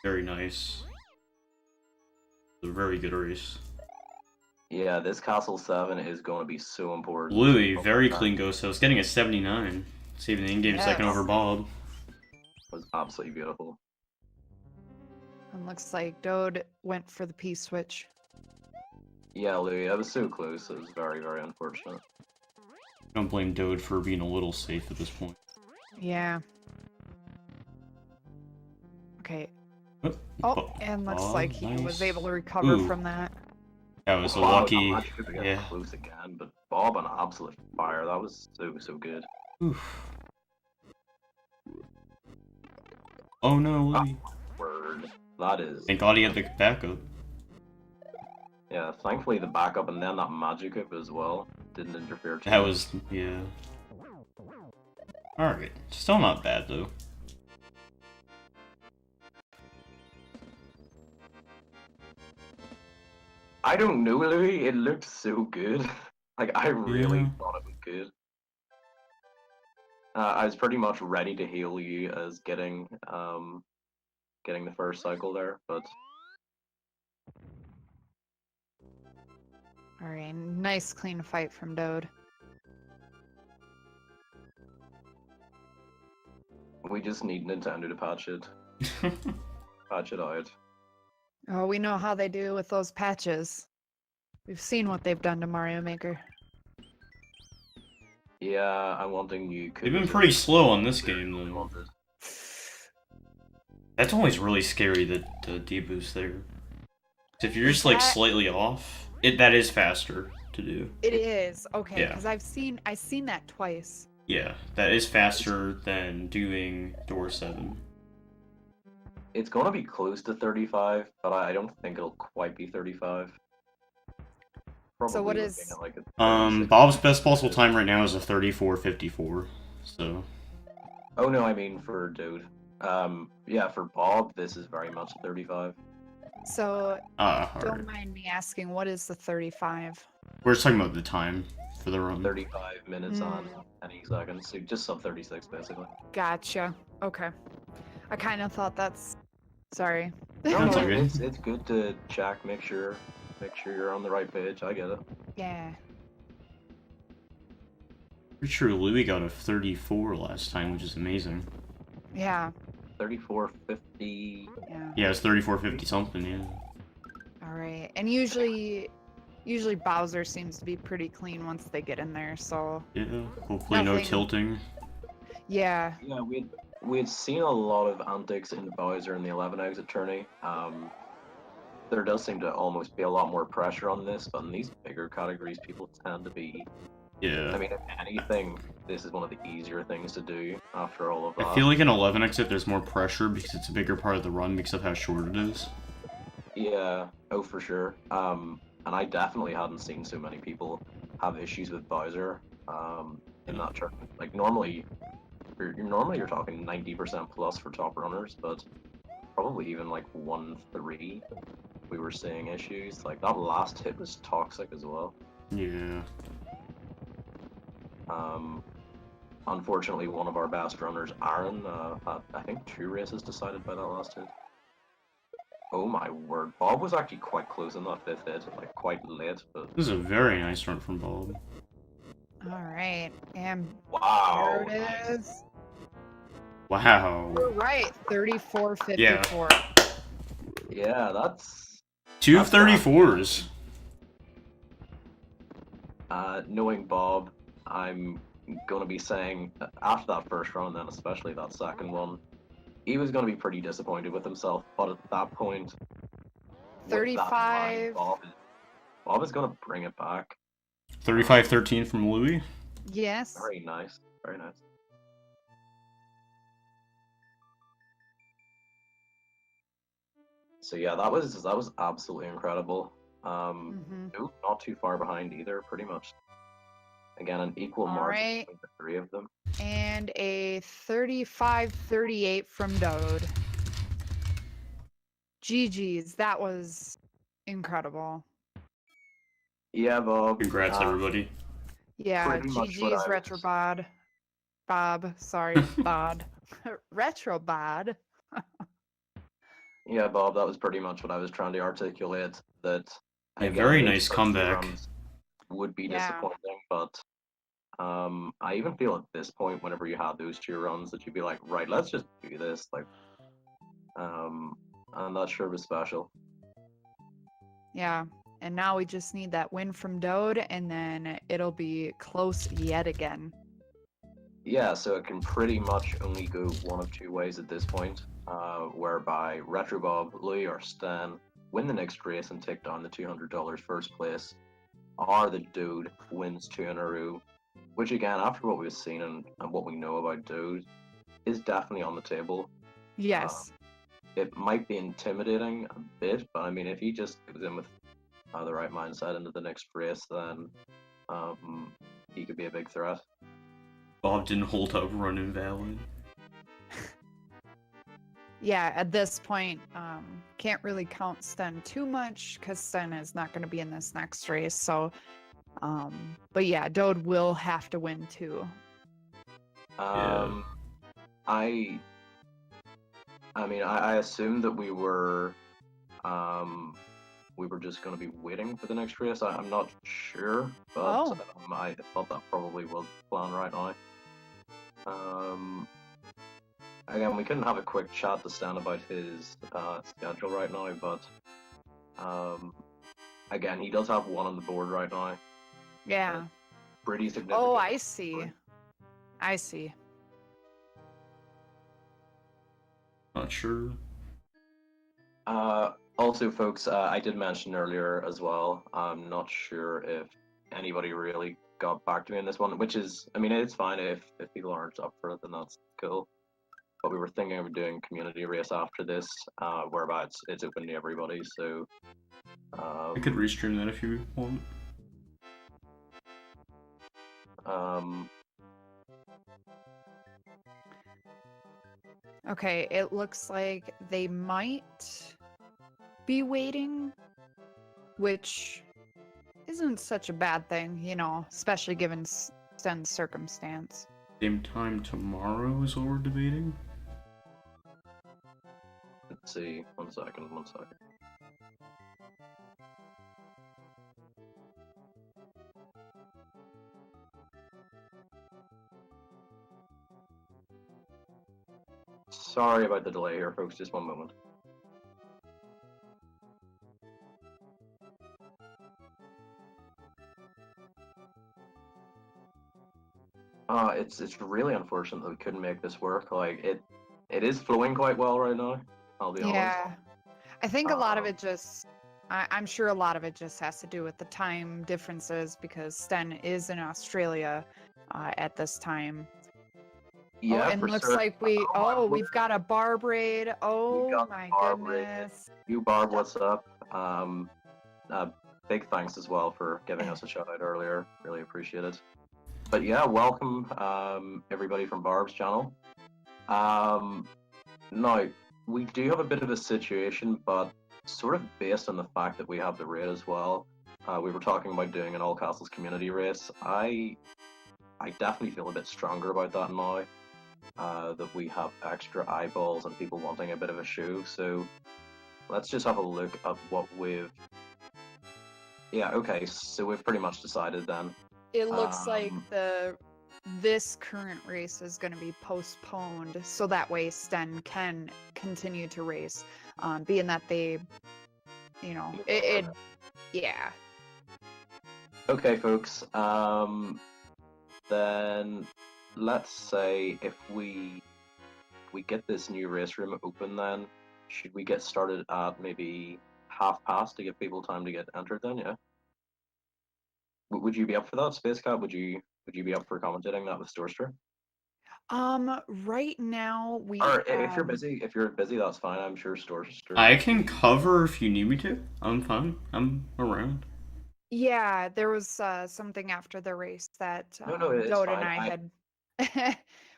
Very nice. A very good race. yeah, this Castle 7 is going to be so important. Louis, very clean ghost house, getting a 79. Saving the in-game second Yes. over Bob. Was absolutely beautiful. and looks like Dode went for the P switch. Yeah, Louis, I was so close. It was very, very unfortunate. Don't blame Dode for being a little safe at this point. Yeah. Okay. Oh, Oh, and looks like he was able to recover Ooh. from that. That was a Wow, lucky. that match could get Yeah. close again, but Bob on absolute fire. That was so good. Oof. Oh no, Ah, Louis. word. That is. Thank God he had the backup. Yeah, thankfully the backup and then that magic up as well didn't interfere too That much. was, yeah. Alright. Still not bad though. I don't know, Louis. It looked so good. Like I really Yeah. thought it was good. I was pretty much ready to hail you as getting the first cycle there, but Alright, nice clean fight from Dode. we just need Nintendo to patch it. Patch it out. Oh, we know how they do with those patches. We've seen what they've done to Mario Maker. Yeah, I'm wanting you. They've been pretty slow on this game though. Wanted. That's always really scary, the deboost there. If you're just like slightly off, that is faster to do. It is, okay, Yeah. because I've seen that twice. Yeah, that is faster than doing door 7. It's gonna be close to 35, but I don't think it'll quite be 35. Probably So what looking is- at, like, a 36. Bob's best possible time right now is a 34:54. So Oh no, I mean for Dode. Yeah, for Bob, this is very much 35. So, alright. don't mind me asking, what is the 35? We're just talking about the time for the run. 35 minutes on any second, so just sub 36 basically. Gotcha. Okay. I kind of thought that's... Sorry. That's No, okay. it's good to check, make sure you're on the right page. I get it. Yeah. Pretty sure Louis got a 34 last time, which is amazing. Yeah. 34.50. Yeah. Yeah, it's 34:50 something. Yeah. Alright. And usually Bowser seems to be pretty clean once they get in there, so... Yeah. Hopefully no Nothing. tilting. Yeah. Yeah, we had seen a lot of antics in Bowser in the 11 exit tourney. There does seem to almost be a lot more pressure on this, but in these bigger categories, people tend to be. Yeah. I mean, if anything, this is one of the easier things to do after all of that. I feel like in 11 exit there's more pressure because it's a bigger part of the run because of how short it is. Yeah, oh for sure. And I definitely hadn't seen so many people have issues with Bowser in that tournament. Like normally you're talking 90% plus for top runners, but probably even like 1-3 we were seeing issues. Like that last hit was toxic as well. Yeah. Unfortunately, one of our best runners, Aaron, had I think 2 races decided by that last hit. Oh my word, Bob was actually quite close in that 5th hit, like quite late, but This is a very nice run from Bob. Alright. And wow. there it is. Wow. We're right. 34:54. Yeah, that's 2 of 34s. knowing Bob, I'm gonna be saying after that first run, then especially that second one, he was gonna be pretty disappointed with himself. But at that point, with that in mind, 35. Bob is gonna bring it back. 35-13 from Louis. Yes. Very nice, very nice. So yeah, that was absolutely incredible. No, not too far behind either, pretty much. Again, an equal margin Alright. between the 3 of them. And a 35-38 from Dode. GG's. That was incredible. Yeah, Bob. Congrats, everybody. Yeah, Pretty much what GG's I was- Retrobod. Bob, sorry, Bod. Retrobod. Yeah, Bob, that was pretty much what I was trying to articulate. That Yeah, again, very those nice first 2 comeback. runs would be Yeah. disappointing, but I even feel at this point, whenever you had those 2 runs, that you'd be like, right, let's just do this, like, and that sure was special. Yeah. And now we just need that win from Dode, and then it'll be close yet again. Yeah, so it can pretty much only go one of 2 ways at this point, whereby Retrobob, Louis, or Sten win the next race and take down the $200 first place, or the Dode wins 2 in a row, which again, after what we've seen and what we know about Dode, is definitely on the table. Yes. It might be intimidating a bit, but I mean, if he just goes in with the right mindset into the next race, then he could be a big threat. Bob didn't hold up run invalid. Yeah, at this point, can't really count Sten too much because Sten is not going to be in this next race. So, but yeah, Dode will have to win too. Yeah. I mean, I assumed that we were just going to be waiting for the next race. I'm not sure, but I thought that probably was the plan right now. Again, we couldn't have a quick chat to Stan about his schedule right now, but again, he does have one on the board right now. Yeah. Pretty significant. Oh, I see. I see. Not sure. Also, folks, I did mention earlier as well, I'm not sure if anybody really got back to me on this one, which is, I mean, it's fine if people aren't up for it, then that's cool. But we were thinking of doing community race after this, whereby it's open to everybody, so... I could restream that if you want. Okay, it looks like they might be waiting, which isn't such a bad thing, you know, especially given Sten's circumstance. Same time tomorrow is what we're debating. Let's see, one second. Sorry about the delay here, folks, just one moment. It's really unfortunate that we couldn't make this work. Like, it is flowing quite well right now, I'll be honest. Yeah. I think a lot of it just, I'm sure a lot of it just has to do with the time differences because Sten is in Australia at this time. Yeah, and looks like we've got a Barb raid. Oh my goodness. You Barb, what's up? Big thanks as well for giving us a shout out earlier. Really appreciate it. But yeah, welcome everybody from Barb's channel. Now, we do have a bit of a situation, but sort of based on the fact that we have the raid as well. We were talking about doing an All Castles community race. I definitely feel a bit stronger about that now. That we have extra eyeballs and people wanting a bit of a show. So let's just have a look at what we've... Yeah, okay, so we've pretty much decided then. It looks like this current race is going to be postponed so that way Sten can continue to race, being that they, you know, yeah. Okay, folks, then let's say if we get this new race room open, then should we get started at maybe past to give people time to get entered then, yeah? Would you be up for that, Space Cat? Would you be up for commentating that with Storster? Right now we. Or if you're busy, that's fine. I'm sure Storster. I can cover if you need me to. I'm fine. I'm around. Yeah, there was something after the race that Dode and I had.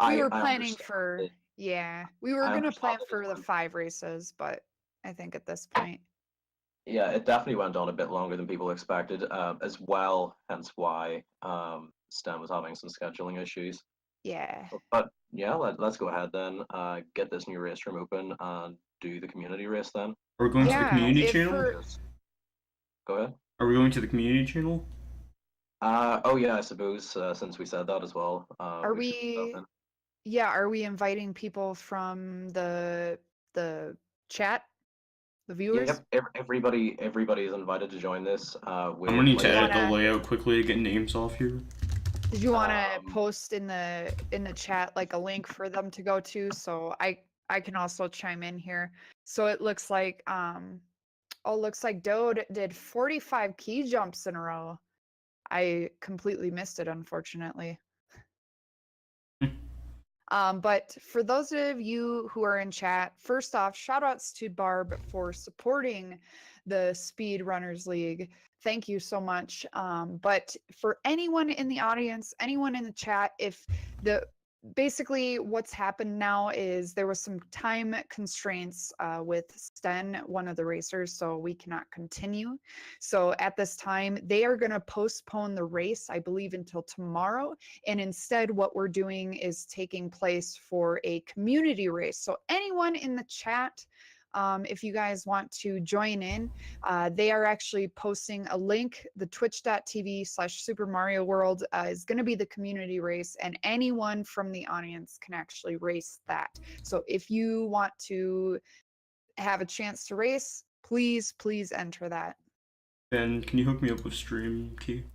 we were planning for. Yeah, we were gonna plan for the 5 races, but I think at this point. Yeah, it definitely went on a bit longer than people expected, as well, hence why Sten was having some scheduling issues. Yeah. But yeah, let's go ahead then, get this new race room open and do the community race then. Are we going to the community channel? Go ahead. Are we going to the community channel? Oh yeah, I suppose, since we said that as well. Are we inviting people from the chat? The viewers? Yep, everybody is invited to join this. I'm gonna need to edit the layout quickly to get names off here. Did you want to post in the chat like a link for them to go to, so I can also chime in here. So it looks like Oh, looks like Dode did 45 key jumps in a row. I completely missed it, unfortunately. But for those of you who are in chat, first off, shout outs to Barb for supporting the Speed Runners League. Thank you so much. But for anyone in the audience, anyone in the chat, if basically what's happened now is there was some time constraints with Sten, one of the racers, so we cannot continue. So at this time, they are going to postpone the race, I believe, until tomorrow. And instead, what we're doing is taking place for a community race. So anyone in the chat, if you guys want to join in, they are actually posting a link. The twitch.tv/Super Mario World is going to be the community race, and anyone from the audience can actually race that. So if you want to have a chance to race, please enter that. Ben, can you hook me up with stream key?